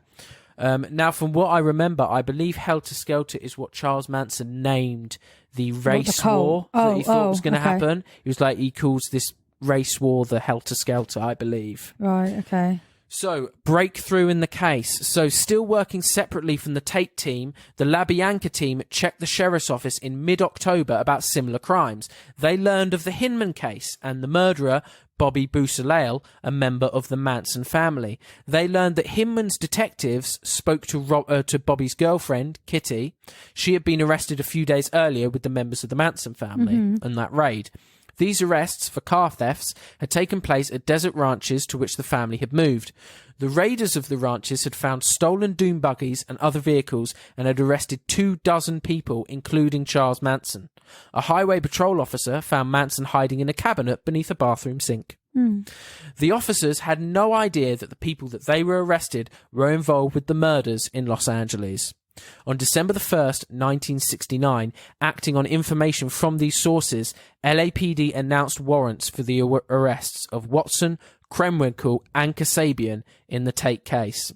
Now, from what I remember, I believe Helter Skelter is what Charles Manson named the race war that he thought was going to happen. He was like, he calls this race war the Helter Skelter, I believe. Right, okay. So, breakthrough in the case. So, still working separately from the Tate team, the LaBianca team checked the sheriff's office in mid-October about similar crimes. They learned of the Hinman case and the murderer, Bobby Busalail, a member of the Manson family. They learned that Hinman's detectives spoke to Bobby's girlfriend, Kitty. She had been arrested a few days earlier with the members of the Manson family in that raid. These arrests for car thefts had taken place at desert ranches to which the family had moved. The raiders of the ranches had found stolen dune buggies and other vehicles and had arrested 24 people, including Charles Manson. A highway patrol officer found Manson hiding in a cabinet beneath a bathroom sink. The officers had no idea that the people that they were arrested were involved with the murders in Los Angeles. On December the 1st, 1969, acting on information from these sources, LAPD announced warrants for the arrests of Watson, Krenwinkel and Kasabian in the Tate case.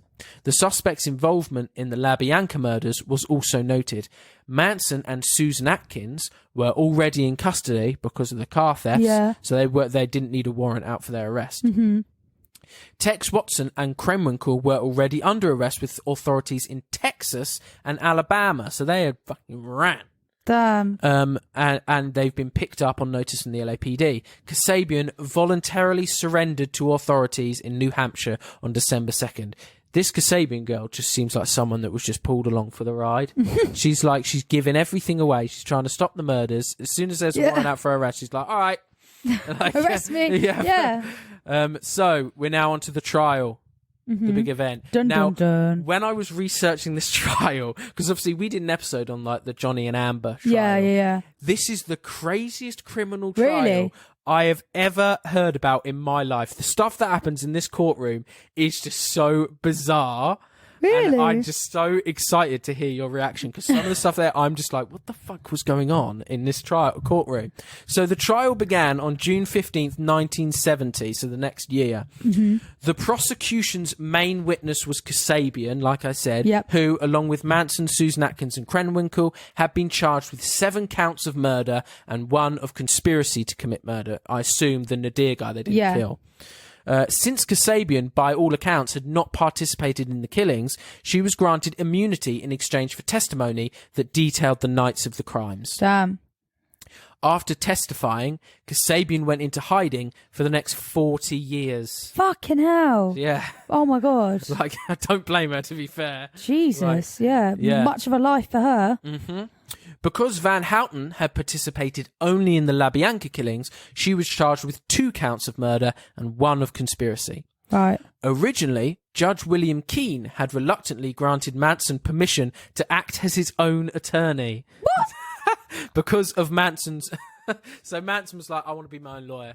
The suspect's involvement in the LaBianca murders was also noted. Manson and Susan Atkins were already in custody because of the car thefts, so they didn't need a warrant out for their arrest. Tex Watson and Krenwinkel were already under arrest with authorities in Texas and Alabama, so they had fucking ran. Damn. And they've been picked up on notice from the LAPD. Kasabian voluntarily surrendered to authorities in New Hampshire on December 2nd. This Kasabian girl just seems like someone that was just pulled along for the ride. She's giving everything away. She's trying to stop the murders. As soon as there's a warrant out for her arrest, she's like, all right. Like, arrest me. Yeah. So we're now on to the trial. The big event. Dun, now, dun, dun. when I was researching this trial, because obviously we did an episode on like the Johnny and Amber trial. Yeah. This is the craziest criminal trial Really? I have ever heard about in my life. The stuff that happens in this courtroom is just so bizarre. Really? And I'm just so excited to hear your reaction, because some of the stuff there, I'm just like, what the fuck was going on in this courtroom? So the trial began on June 15th, 1970, so the next year. The prosecution's main witness was Kasabian, like I said, who, along with Manson, Susan Atkins and Krenwinkel, had been charged with 7 counts of murder and 1 of conspiracy to commit murder. I assume the Nadir guy they didn't kill. Since Kasabian, by all accounts, had not participated in the killings, she was granted immunity in exchange for testimony that detailed the nights of the crimes. Damn. After testifying, Kasabian went into hiding for the next 40 years. Fucking hell. Yeah. Oh my God. Like, I don't blame her, to be fair. Jesus. Yeah. Much of a life for her. Because Van Houten had participated only in the LaBianca killings, she was charged with 2 counts of murder and 1 of conspiracy. Right. Originally, Judge William Keene had reluctantly granted Manson permission to act as his own attorney. What? Because of Manson's... So Manson was like, I want to be my own lawyer.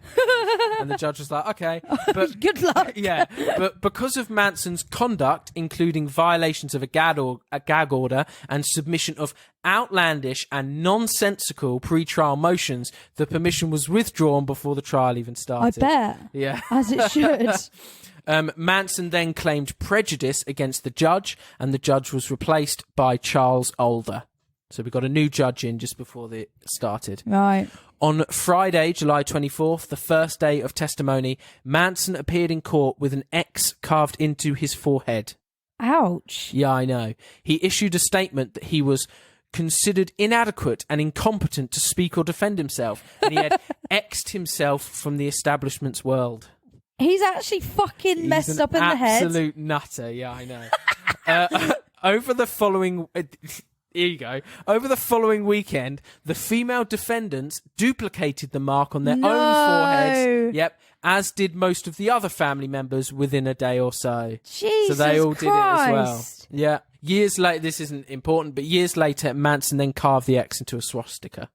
And the judge was like, okay. But good luck. Yeah. But because of Manson's conduct, including violations of a gag order and submission of outlandish and nonsensical pre-trial motions, the permission was withdrawn before the trial even started. I bet. Yeah. As it should. Manson then claimed prejudice against the judge, and the judge was replaced by Charles Older. So we got a new judge in just before it started. Right. On Friday, July 24th, the first day of testimony, Manson appeared in court with an X carved into his forehead. Ouch. Yeah, I know. He issued a statement that he was considered inadequate and incompetent to speak or defend himself, and he had X'd himself from the establishment's world. He's actually fucking messed up in the head. Absolute nutter, yeah, I know. Over the following... Here you go. Over the following weekend, the female defendants duplicated the mark on their own foreheads. Yep, as did most of the other family members within a day or so. Jesus So they all did it as well. Christ. Yeah. Years later, this isn't important, but years later, Manson then carved the X into a swastika.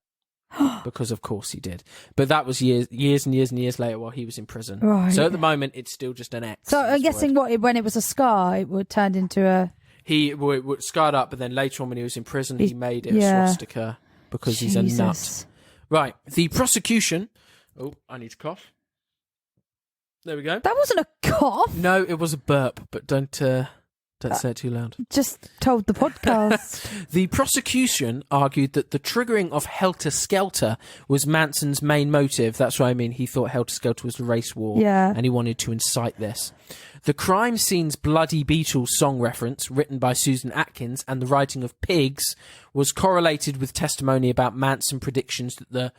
Because of course he did. But that was years and years later while he was in prison. Right. So at the moment, it's still just an X. So I'm guessing when it was a scar, it would turn into a... He would scarred up, but then later on when he was in prison, he made it a swastika because he's a nut. Right. The prosecution... Oh, I need to cough. There we go. That wasn't a cough. No, it was a burp, but don't say it too loud. Just told the podcast. The prosecution argued that the triggering of Helter Skelter was Manson's main motive. That's what I mean. He thought Helter Skelter was the race war. Yeah. And he wanted to incite this. The crime scene's Bloody Beatles song reference, written by Susan Atkins, and the writing of Pigs was correlated with testimony about Manson predictions that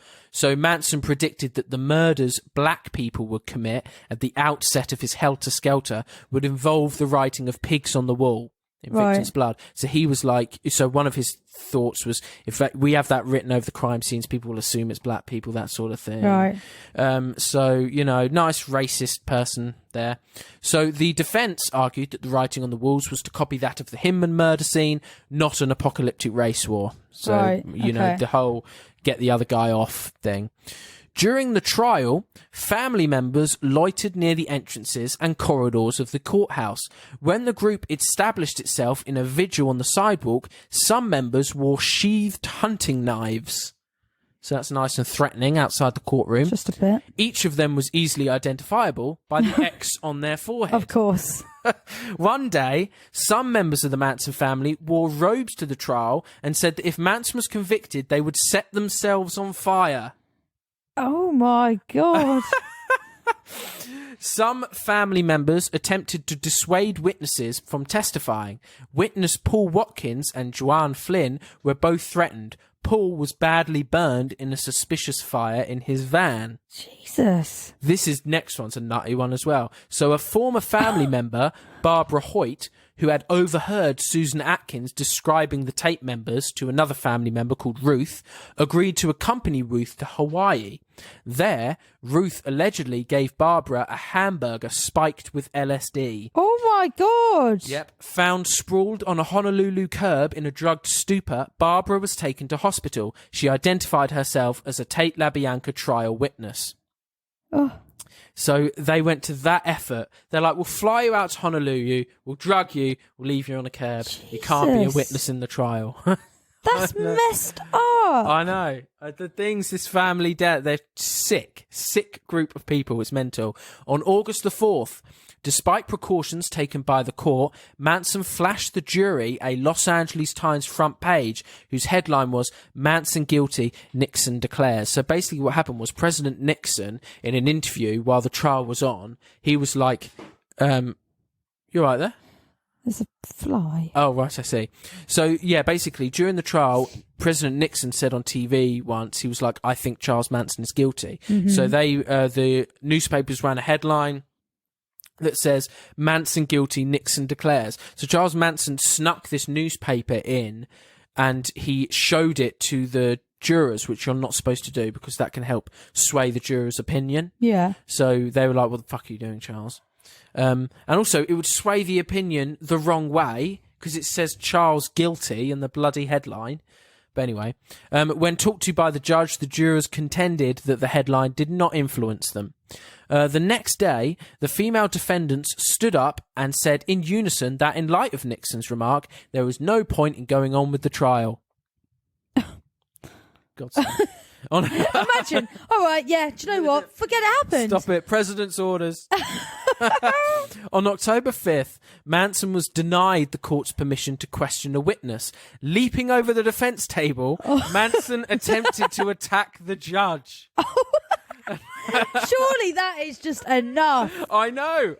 Manson predicted that the murders black people would commit at the outset of his Helter Skelter would involve the writing of pigs on the wall in victims' blood. So he was like, so one of his thoughts was, if we have that written over the crime scenes, people will assume it's black people, that sort of thing. Right. So, nice racist person there. So the defence argued that the writing on the walls was to copy that of the Hinman murder scene, not an apocalyptic race war. So, the whole get the other guy off thing. During the trial, family members loitered near the entrances and corridors of the courthouse. When the group established itself in a vigil on the sidewalk, some members wore sheathed hunting knives. So that's nice and threatening outside the courtroom. Just a bit. Each of them was easily identifiable by the X on their forehead. Of course. One day, some members of the Manson family wore robes to the trial and said that if Manson was convicted, they would set themselves on fire. Oh my God. Some family members attempted to dissuade witnesses from testifying. Witness Paul Watkins and Joanne Flynn were both threatened. Paul was badly burned in a suspicious fire in his van. Jesus. This next one's a nutty one as well. So a former family member, Barbara Hoyt, who had overheard Susan Atkins describing the tape members to another family member called Ruth, agreed to accompany Ruth to Hawaii. There, Ruth allegedly gave Barbara a hamburger spiked with LSD. Oh my God. Yep. Found sprawled on a Honolulu curb in a drugged stupor, Barbara was taken to hospital. She identified herself as a Tate LaBianca trial witness. Oh. So they went to that effort. They're like, we'll fly you out to Honolulu, we'll drug you, we'll leave you on a curb. Jesus. You can't be a witness in the trial. That's messed up. I know. The things this family did, they're sick group of people. It's mental. On August the 4th, despite precautions taken by the court, Manson flashed the jury a Los Angeles Times front page whose headline was Manson guilty, Nixon declares. So basically what happened was President Nixon, in an interview while the trial was on, he was like, you right there? There's a fly. Oh, right, I see. So, yeah, basically, during the trial, President Nixon said on TV once, he was like, I think Charles Manson is guilty. Mm-hmm. So the newspapers ran a headline that says, Manson guilty, Nixon declares. So Charles Manson snuck this newspaper in and he showed it to the jurors, which you're not supposed to do because that can help sway the jurors' opinion. Yeah. So they were like, what the fuck are you doing, Charles? And also, it would sway the opinion the wrong way because it says Charles guilty in the bloody headline. But anyway, when talked to by the judge, the jurors contended that the headline did not influence them. The next day, the female defendants stood up and said in unison that in light of Nixon's remark, there was no point in going on with the trial. God's sake. Imagine. All right, yeah, do you know what? Forget it happened. Stop it. President's orders. On October 5th, Manson was denied the court's permission to question a witness. Leaping over the defense table, Manson attempted to attack the judge. Surely that is just enough. I know.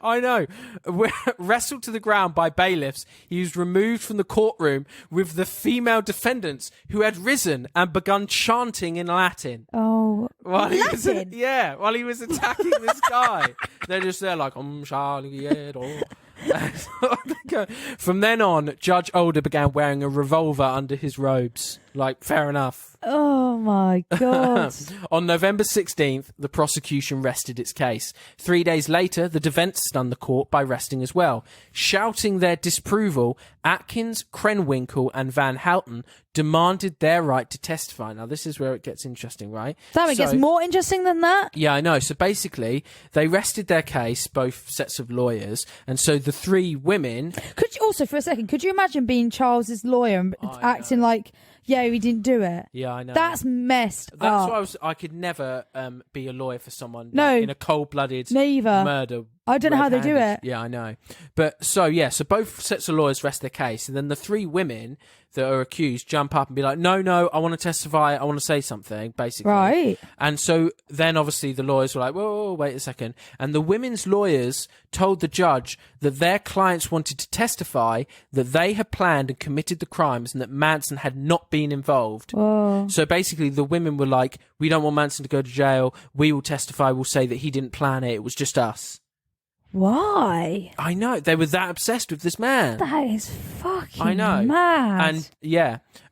Wrestled to the ground by bailiffs, he was removed from the courtroom with the female defendants who had risen and begun chanting in Latin. Oh, While he Latin? while he was attacking this guy. They're just there like, From then on, Judge Older began wearing a revolver under his robes. Like, fair enough. Oh my God. On November 16th, the prosecution rested its case. 3 days later, the defence stunned the court by resting as well. Shouting their disapproval, Atkins, Krenwinkel and Van Houten demanded their right to testify. Now, this is where it gets interesting, right? It gets more interesting than that? Yeah, I know. So basically, they rested their case, both sets of lawyers, and so the three women... Could you also, for a second, could you imagine being Charles's lawyer and acting like, yeah, he didn't do it? Yeah, I know. That's messed up. That's why I could never be a lawyer for someone in a cold-blooded murder. I don't know how they do it. Yeah, I know. But so both sets of lawyers rest their case, and then the three women that are accused jump up and be like, no, I want to testify, I want to say something, basically. Right. And so then obviously the lawyers were like, whoa, wait a second. And the women's lawyers told the judge that their clients wanted to testify that they had planned and committed the crimes and that Manson had not been involved. Whoa. So basically the women were like, we don't want Manson to go to jail. We will testify. We'll say that he didn't plan it. It was just us. Why? I know. They were that obsessed with this man. That is fucking I know. mad.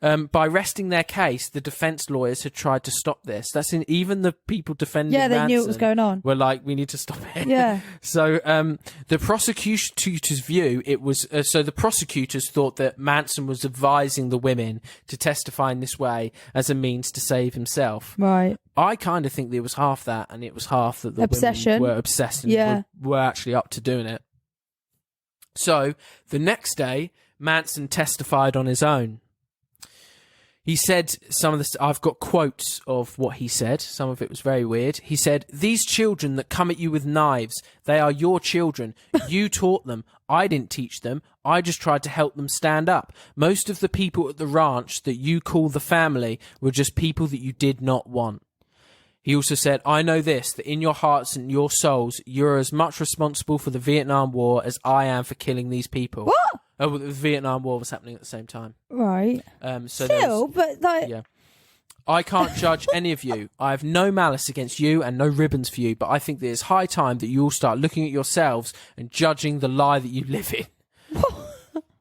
And by resting their case, the defense lawyers had tried to stop this. Even the people defending Manson, Manson knew what was going on. were like, we need to stop it. Yeah. So the prosecutor's view, it was so the prosecutors thought that Manson was advising the women to testify in this way as a means to save himself. Right. I kind of think there was half that, and it was half that the Obsession. women were obsessed and were actually up to doing it. So the next day, Manson testified on his own. He said some of this. I've got quotes of what he said. Some of it was very weird. He said, "These children that come at you with knives, they are your children. You taught them. I didn't teach them. I just tried to help them stand up. Most of the people at the ranch that you call the family were just people that you did not want." He also said, "I know this, that in your hearts and your souls, you're as much responsible for the Vietnam War as I am for killing these people." What? Oh, well, the Vietnam War was happening at the same time. Right. Yeah. "I can't judge any of you. I have no malice against you and no ribbons for you, but I think that it's high time that you all start looking at yourselves and judging the lie that you live in."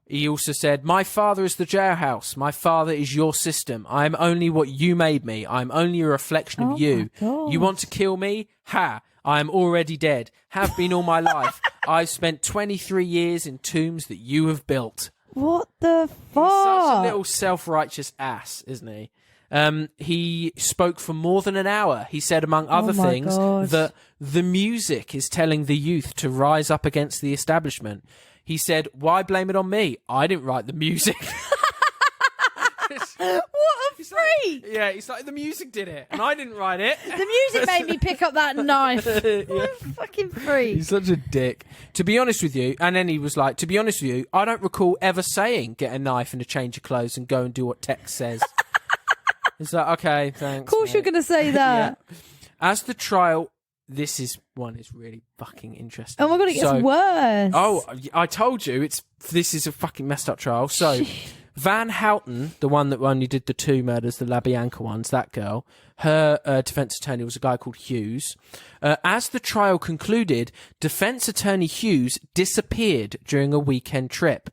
He also said, "My father is the jailhouse. My father is your system. I am only what you made me. I am only a reflection of you. You want to kill me? Ha! I am already dead. Have been all my life. I've spent 23 years in tombs that you have built." What the fuck? He's such a little self-righteous ass, isn't he? He spoke for more than an hour. He said, among other things, that the music is telling the youth to rise up against the establishment. He said, "Why blame it on me? I didn't write the music." What a freak! He's like, the music did it, and I didn't write it. The music made me pick up that knife. What a fucking freak. He's such a dick. To be honest with you, and then he was like, "To be honest with you, I don't recall ever saying get a knife and a change of clothes and go and do what text says." It's like, okay, thanks. Of course you're going to say that. Yeah. As the trial... This is really fucking interesting. Oh my God, it gets worse. Oh, I told you, this is a fucking messed up trial. So, Van Houten, the one that only did the two murders, the LaBianca ones, that girl, her defense attorney was a guy called Hughes. As the trial concluded, defense attorney Hughes disappeared during a weekend trip.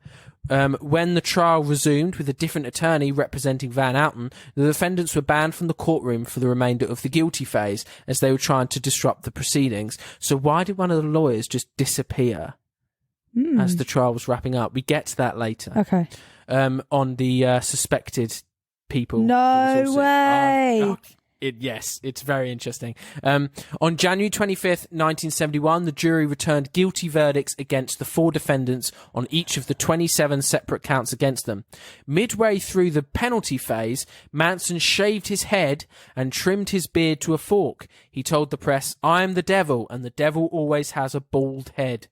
When the trial resumed with a different attorney representing Van Houten, the defendants were banned from the courtroom for the remainder of the guilty phase as they were trying to disrupt the proceedings. So why did one of the lawyers just disappear as the trial was wrapping up? We get to that later. Okay. On the suspected people. No way. Yes, it's very interesting. On January 25th, 1971, the jury returned guilty verdicts against the 4 defendants on each of the 27 separate counts against them. Midway through the penalty phase, Manson shaved his head and trimmed his beard to a fork. He told the press, "I am the devil, and the devil always has a bald head."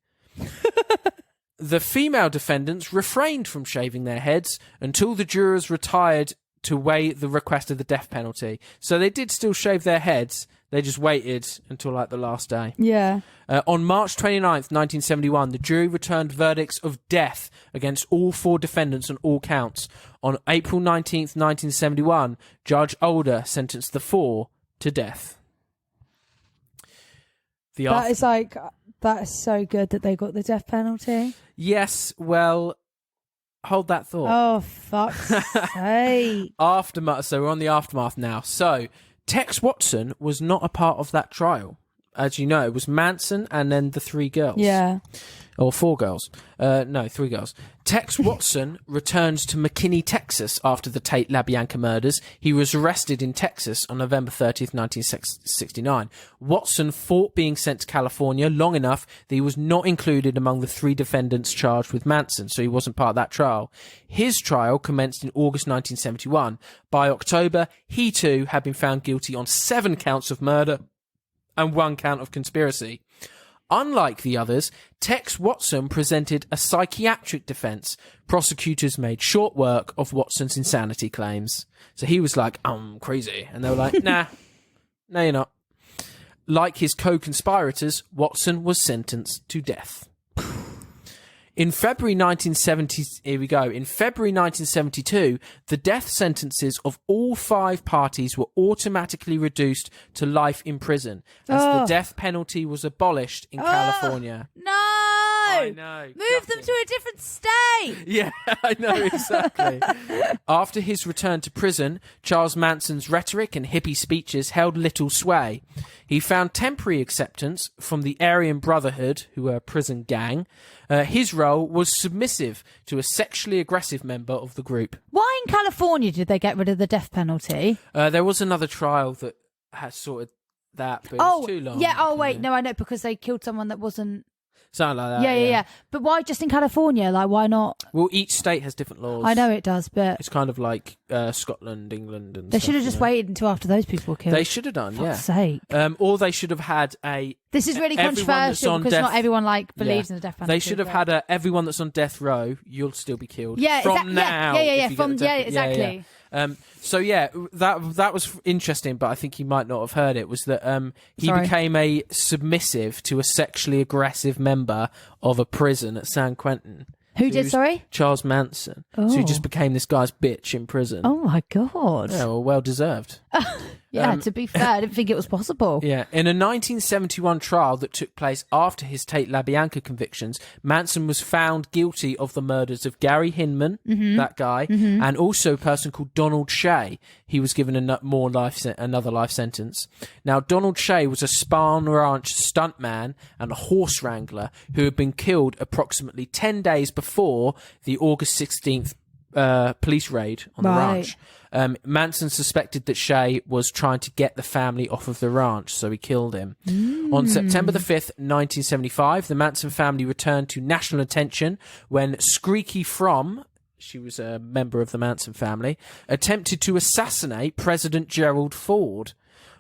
The female defendants refrained from shaving their heads until the jurors retired to weigh the request of the death penalty. So they did still shave their heads. They just waited until like the last day. Yeah. On March 29th, 1971, the jury returned verdicts of death against all 4 defendants on all counts. On April 19th, 1971, Judge Older sentenced the 4 to death. That is so good that they got the death penalty. Yes, well, hold that thought. Oh, fuck's sake. Aftermath. So we're on the aftermath now. So Tex Watson was not a part of that trial. As you know, it was Manson and then the 3 girls. Yeah. Or 4 girls. No, 3 girls. Tex Watson returned to McKinney, Texas after the Tate LaBianca murders. He was arrested in Texas on November 30th, 1969. Watson fought being sent to California long enough that he was not included among the 3 defendants charged with Manson, so he wasn't part of that trial. His trial commenced in August 1971. By October, he too had been found guilty on 7 counts of murder and 1 count of conspiracy. Unlike the others, Tex Watson presented a psychiatric defense. Prosecutors made short work of Watson's insanity claims. So he was like, I'm crazy. And they were like, nah, no, you're not. Like his co-conspirators, Watson was sentenced to death. In February 1972, the death sentences of all 5 parties were automatically reduced to life in prison, as the death penalty was abolished in California. No! I know. Move them to a different state! Yeah, I know, exactly. After his return to prison, Charles Manson's rhetoric and hippie speeches held little sway. He found temporary acceptance from the Aryan Brotherhood, who were a prison gang. His role was submissive to a sexually aggressive member of the group. Why in California did they get rid of the death penalty? There was another trial that had sorted that, but it was too long. Yeah, wait, no, I know, because they killed someone that wasn't... Something like that. Yeah. But why just in California? Like, why not? Well, each state has different laws. I know it does, but... It's kind of like Scotland, England, and They should have just waited until after those people were killed. They should have done, For fuck's sake. Or they should have had a... This is really controversial because not everyone believes in the death penalty. They should have had everyone that's on death row, you'll still be killed. Yeah, from now. Exactly. So that was interesting, but I think you might not have heard it. Was that he became a submissive to a sexually aggressive member of a prison at San Quentin. Who did? Sorry, Charles Manson. So he just became this guy's bitch in prison. Oh my god! Yeah, well deserved. To be fair, I didn't think it was possible. Yeah, in a 1971 trial that took place after his Tate LaBianca convictions, Manson was found guilty of the murders of Gary Hinman, that guy, and also a person called Donald Shea. He was given another life sentence. Now, Donald Shea was a Spahn Ranch stuntman and a horse wrangler who had been killed approximately 10 days before the August 16th police raid on the ranch. Manson suspected that Shea was trying to get the family off of the ranch, so he killed him. On September the 5th, 1975, the Manson family returned to national attention when Squeaky Fromm, she was a member of the Manson family, attempted to assassinate President Gerald Ford.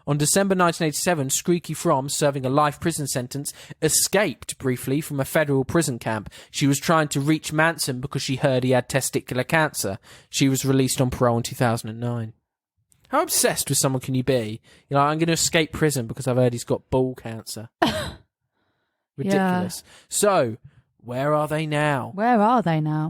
On December 1987, Squeaky Fromm, serving a life prison sentence, escaped briefly from a federal prison camp. She was trying to reach Manson because she heard he had testicular cancer. She was released on parole in 2009. How obsessed with someone can you be? You're like, I'm going to escape prison because I've heard he's got ball cancer. Ridiculous. Yeah. So... where are they now?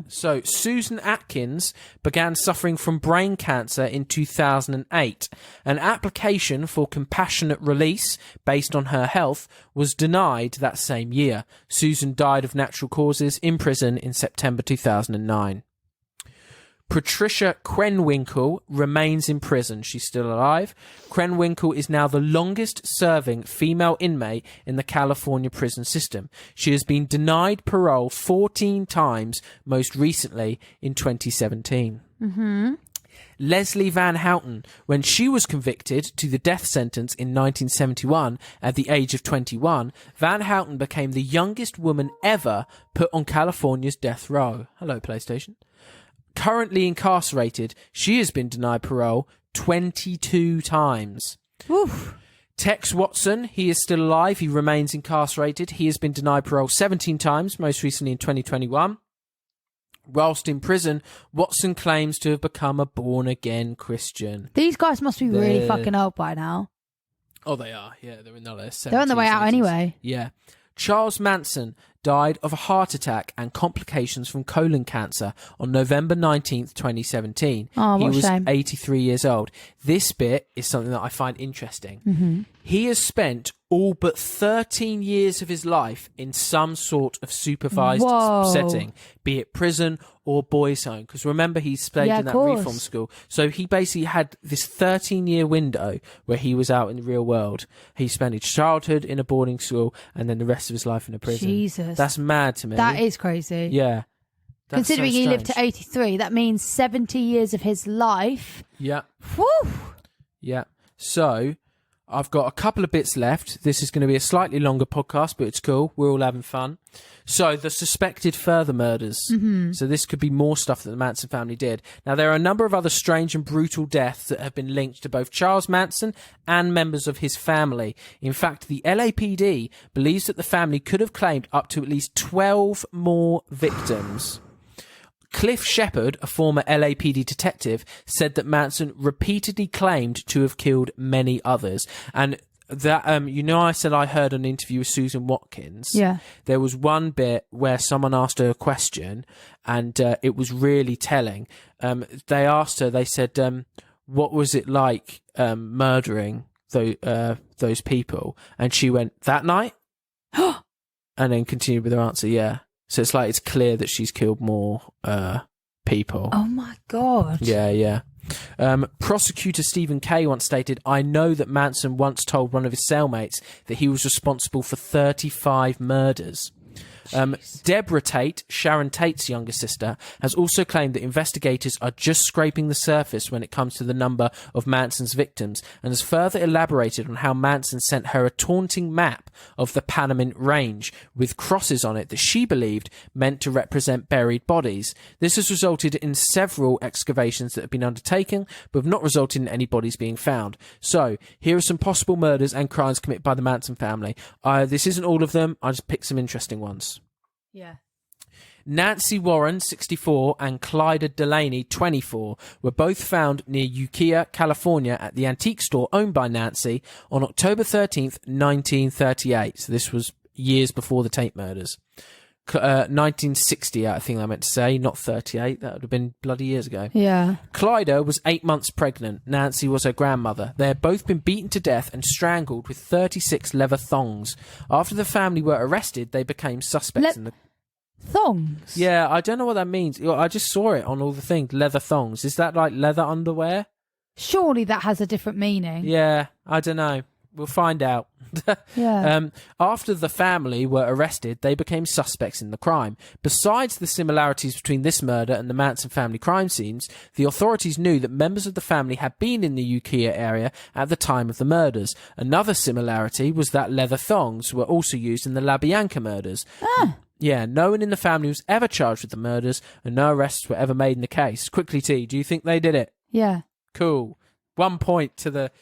So, Susan Atkins began suffering from brain cancer in 2008. An application for compassionate release based on her health was denied that same year. Susan died of natural causes in prison in September 2009. Patricia Krenwinkel remains in prison. She's still alive. Krenwinkel is now the longest-serving female inmate in the California prison system. She has been denied parole 14 times, most recently in 2017. Leslie Van Houten, when she was convicted to the death sentence in 1971 at the age of 21, Van Houten became the youngest woman ever put on California's death row. Hello, PlayStation. Currently incarcerated, she has been denied parole 22 times. Oof. Tex Watson, he is still alive. He remains incarcerated. He has been denied parole 17 times, most recently in 2021. Whilst in prison, Watson claims to have become a born-again Christian. These guys must be really fucking old by now. Oh, they are. Yeah, they're in their 70s. They're on the way out 80s. anyway. Yeah. Charles Manson died of a heart attack and complications from colon cancer on November 19th, 2017. Oh, he what a was shame. 83 years old. This bit is something that I find interesting. Mm-hmm. He has spent all but 13 years of his life in some sort of supervised Whoa. setting, be it prison or boys' home. Because remember, he stayed Yeah, in of that course. reform school. So he basically had this 13-year window where he was out in the real world. He spent his childhood in a boarding school and then the rest of his life in a prison. Jesus. That's mad to me. That is crazy. Yeah. That's Considering so he lived to strange. 83, that means 70 years of his life. Yeah. Whew. Yeah. So I've got a couple of bits left. This is going to be a slightly longer podcast, but it's cool. We're all having fun. So the suspected further murders. Mm-hmm. So this could be more stuff that the Manson family did. Now, there are a number of other strange and brutal deaths that have been linked to both Charles Manson and members of his family. In fact, the LAPD believes that the family could have claimed up to at least 12 more victims. Cliff Shepard, a former LAPD detective, said that Manson repeatedly claimed to have killed many others. And that, I said I heard an interview with Susan Watkins. Yeah. There was one bit where someone asked her a question, and it was really telling. They asked her, they said, what was it like murdering those people? And she went, that night? And then continued with her answer, yeah. So it's like it's clear that she's killed more people. Oh my God. Yeah. Prosecutor Stephen Kay once stated, I know that Manson once told one of his cellmates that he was responsible for 35 murders. Deborah Tate, Sharon Tate's younger sister, has also claimed that investigators are just scraping the surface when it comes to the number of Manson's victims, and has further elaborated on how Manson sent her a taunting map of the Panamint Range with crosses on it that she believed meant to represent buried bodies. This has resulted in several excavations that have been undertaken, but have not resulted in any bodies being found. So, here are some possible murders and crimes committed by the Manson family. This isn't all of them, I just picked some interesting ones. Yeah. Nancy Warren, 64, and Clyda Delaney, 24, were both found near Ukiah, California at the antique store owned by Nancy on October 13th, 1938. So this was years before the Tate murders. 1960, I think I meant to say, not 38. That would have been bloody years ago. Yeah. Clyda was 8 months pregnant. Nancy was her grandmother. They had both been beaten to death and strangled with 36 leather thongs. After the family were arrested, they became suspects in the... Thongs? Yeah, I don't know what that means. I just saw it on all the things. Leather thongs. Is that like leather underwear? Surely that has a different meaning. Yeah, I don't know. We'll find out. Yeah. After the family were arrested, they became suspects in the crime. Besides the similarities between this murder and the Manson family crime scenes, the authorities knew that members of the family had been in the Ukiah area at the time of the murders. Another similarity was that leather thongs were also used in the LaBianca murders. Ah. Yeah, no one in the family was ever charged with the murders, and no arrests were ever made in the case. Quickly, T, do you think they did it? Yeah. Cool. 1 point to the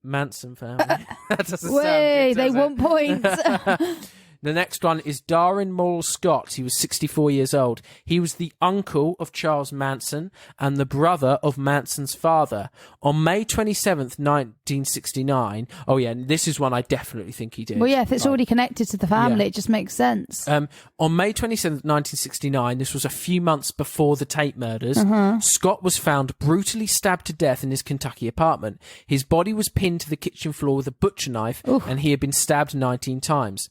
Manson family. That doesn't sound Way, good, they does want it? points. The next one is Darren Morrill Scott. He was 64 years old. He was the uncle of Charles Manson and the brother of Manson's father. On May 27th, 1969... Oh, yeah, this is one I definitely think he did. Well, yeah, if it's Like, already connected to the family, Yeah. it just makes sense. on May 27th, 1969, this was a few months before the Tate murders, Scott was found brutally stabbed to death in his Kentucky apartment. His body was pinned to the kitchen floor with a butcher knife, and he had been stabbed 19 times.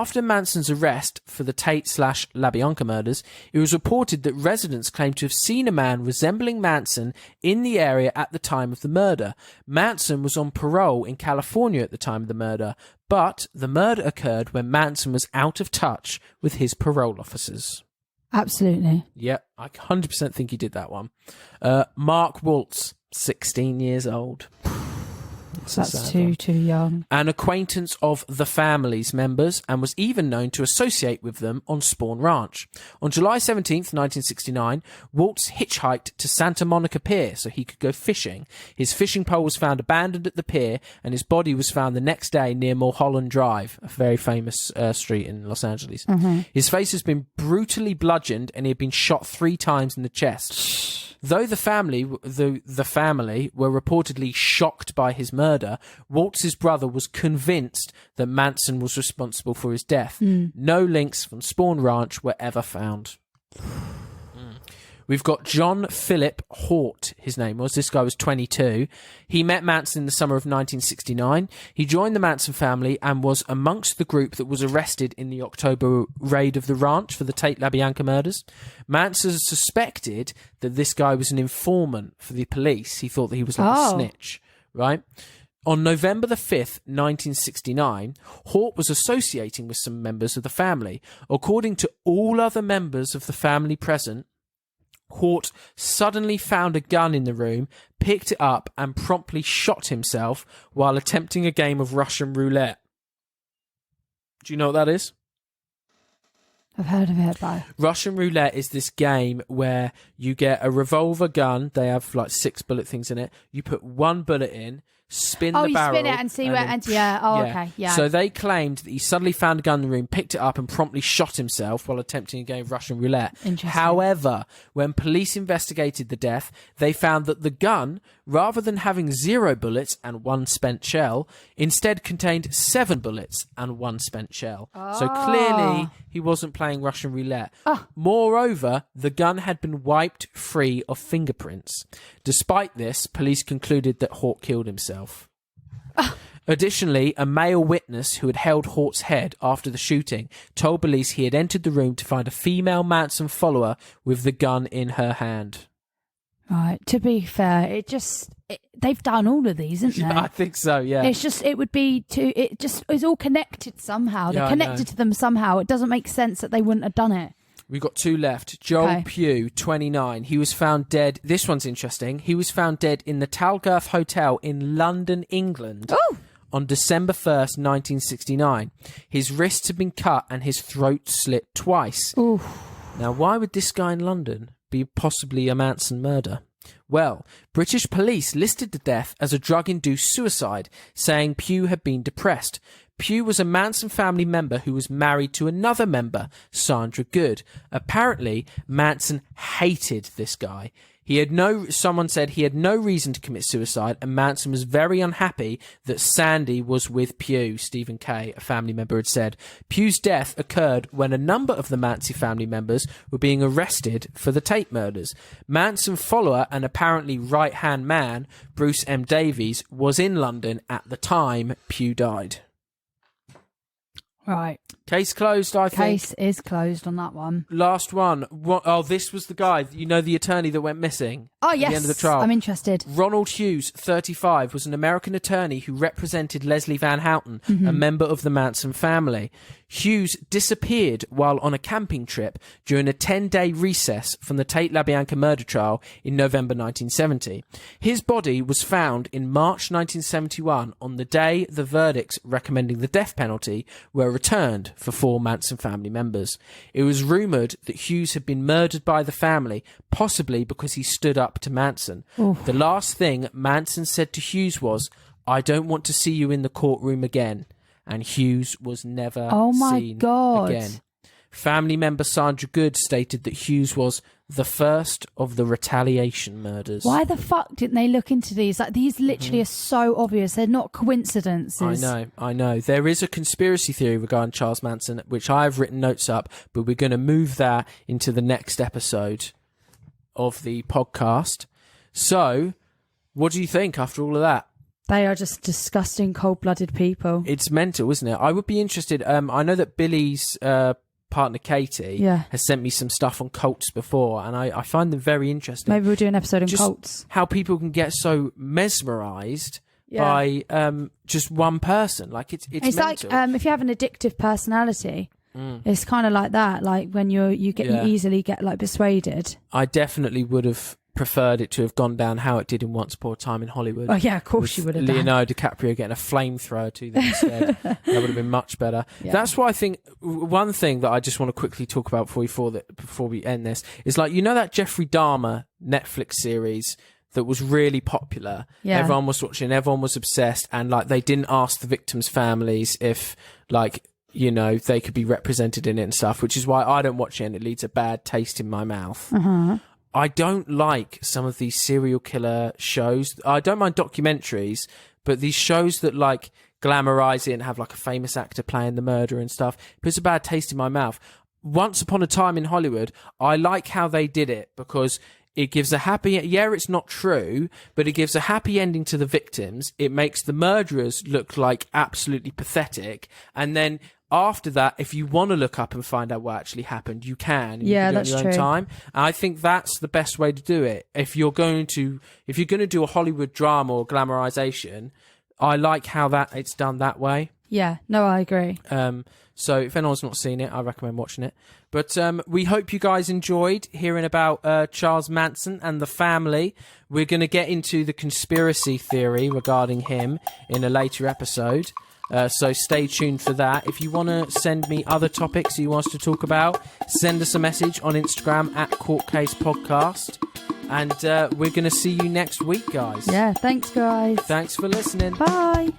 After Manson's arrest for the Tate/LaBianca murders, it was reported that residents claimed to have seen a man resembling Manson in the area at the time of the murder. Manson was on parole in California at the time of the murder, but the murder occurred when Manson was out of touch with his parole officers. Absolutely. Yep, I 100% think he did that one. Mark Waltz, 16 years old. That's too young. An acquaintance of the family's members, and was even known to associate with them on Spawn Ranch. On July 17th, 1969, Waltz hitchhiked to Santa Monica Pier so he could go fishing. His fishing pole was found abandoned at the pier, and his body was found the next day near Mulholland Drive, a very famous street in Los Angeles. His face has been brutally bludgeoned, and he had been shot 3 times in the chest. Though the family were reportedly shocked by his murder, Waltz's brother was convinced that Manson was responsible for his death. No links from Spawn Ranch were ever found. We've got John Philip Hort, his name was. This guy was 22. He met Manson in the summer of 1969. He joined the Manson family and was amongst the group that was arrested in the October raid of the ranch for the Tate LaBianca murders. Manson suspected that this guy was an informant for the police. He thought that he was like a snitch, right? On November the 5th, 1969, Hort was associating with some members of the family. According to all other members of the family present, Hort suddenly found a gun in the room, picked it up, and promptly shot himself while attempting a game of Russian roulette. Do you know what that is? I've heard of it, but... Russian roulette is this game where you get a revolver gun. They have like 6 bullet things in it. You put 1 bullet in, spin the barrel. Oh, you spin it and see where it ends. Yeah. Oh, okay. Yeah. So they claimed that he suddenly found a gun in the room, picked it up, and promptly shot himself while attempting a game of Russian roulette. Interesting. However, when police investigated the death, they found that the gun, rather than having 0 bullets and 1 spent shell, instead contained 7 bullets and 1 spent shell. So clearly, he wasn't playing Russian roulette. Moreover, the gun had been wiped free of fingerprints. Despite this, police concluded that Hort killed himself. Additionally, a male witness who had held Hort's head after the shooting told police he had entered the room to find a female Manson follower with the gun in her hand. Right. To be fair, they've done all of these, isn't they? I think so, yeah. It's just, it's all connected somehow. They're connected to them somehow. It doesn't make sense that they wouldn't have done it. We've got 2 left. Joel Pugh, 29. He was found dead. This one's interesting. He was found dead in the Talgurth Hotel in London, England. On December 1st, 1969. His wrists had been cut and his throat slit twice. Ooh. Now, why would this guy in London be possibly a Manson murder? Well, British police listed the death as a drug-induced suicide, saying Pugh had been depressed. Pugh was a Manson family member who was married to another member, Sandra Good. Apparently, Manson hated this guy. Someone said he had no reason to commit suicide, and Manson was very unhappy that Sandy was with Pugh, Stephen Kay, a family member, had said. Pugh's death occurred when a number of the Manson family members were being arrested for the Tate murders. Manson follower and apparently right-hand man, Bruce M. Davies, was in London at the time Pugh died. Right. Case closed, I think. Case is closed on that one. Last one. This was the guy, the attorney that went missing. Oh, yes. At the end of the trial. I'm interested. Ronald Hughes, 35, was an American attorney who represented Leslie Van Houten, a member of the Manson family. Hughes disappeared while on a camping trip during a 10-day recess from the Tate LaBianca murder trial in November 1970. His body was found in March 1971 on the day the verdicts recommending the death penalty were returned for 4 Manson family members. It was rumoured that Hughes had been murdered by the family, possibly because he stood up to Manson. Oof. The last thing Manson said to Hughes was, "I don't want to see you in the courtroom again." And Hughes was never seen again. Family member Sandra Good stated that Hughes was the first of the retaliation murders. Why the fuck didn't they look into these? Like, these literally are so obvious. They're not coincidences. I know. There is a conspiracy theory regarding Charles Manson, which I've written notes up, but we're going to move that into the next episode of the podcast. So, what do you think after all of that? They are just disgusting, cold-blooded people. It's mental, isn't it? I would be interested. I know that Billy's partner, Katie, has sent me some stuff on cults before, and I find them very interesting. Maybe we'll do an episode on just cults. How people can get so mesmerised by just one person. Like, it's mental. Like if you have an addictive personality, it's kind of like that. Like when you easily get like persuaded. I definitely would have preferred it to have gone down how it did in Once Upon a Time in Hollywood. Oh yeah, of course you would have. Leonardo DiCaprio getting a flamethrower to them instead. That would have been much better. Yeah. That's why I think one thing that I just want to quickly talk about before we end this is, like, that Jeffrey Dahmer Netflix series that was really popular. Yeah. Everyone was watching, everyone was obsessed, and like they didn't ask the victims' families if they could be represented in it and stuff, which is why I don't watch it and it leaves a bad taste in my mouth. I don't like some of these serial killer shows. I don't mind documentaries, but these shows that like glamorize it and have like a famous actor playing the murder and stuff, it puts a bad taste in my mouth. Once Upon a Time in Hollywood, I like how they did it because it gives a happy... Yeah, it's not true, but it gives a happy ending to the victims. It makes the murderers look like absolutely pathetic. And then after that, if you want to look up and find out what actually happened, you can. Yeah, you can do it that's in your own true. time. And I think that's the best way to do it. If you're going to do a Hollywood drama or glamorization, I like how it's done that way. Yeah, no, I agree. So if anyone's not seen it, I recommend watching it. But we hope you guys enjoyed hearing about Charles Manson and the family. We're going to get into the conspiracy theory regarding him in a later episode. So stay tuned for that. If you want to send me other topics you want us to talk about, send us a message on Instagram at Court Case Podcast. And we're going to see you next week, guys. Yeah, thanks, guys. Thanks for listening. Bye.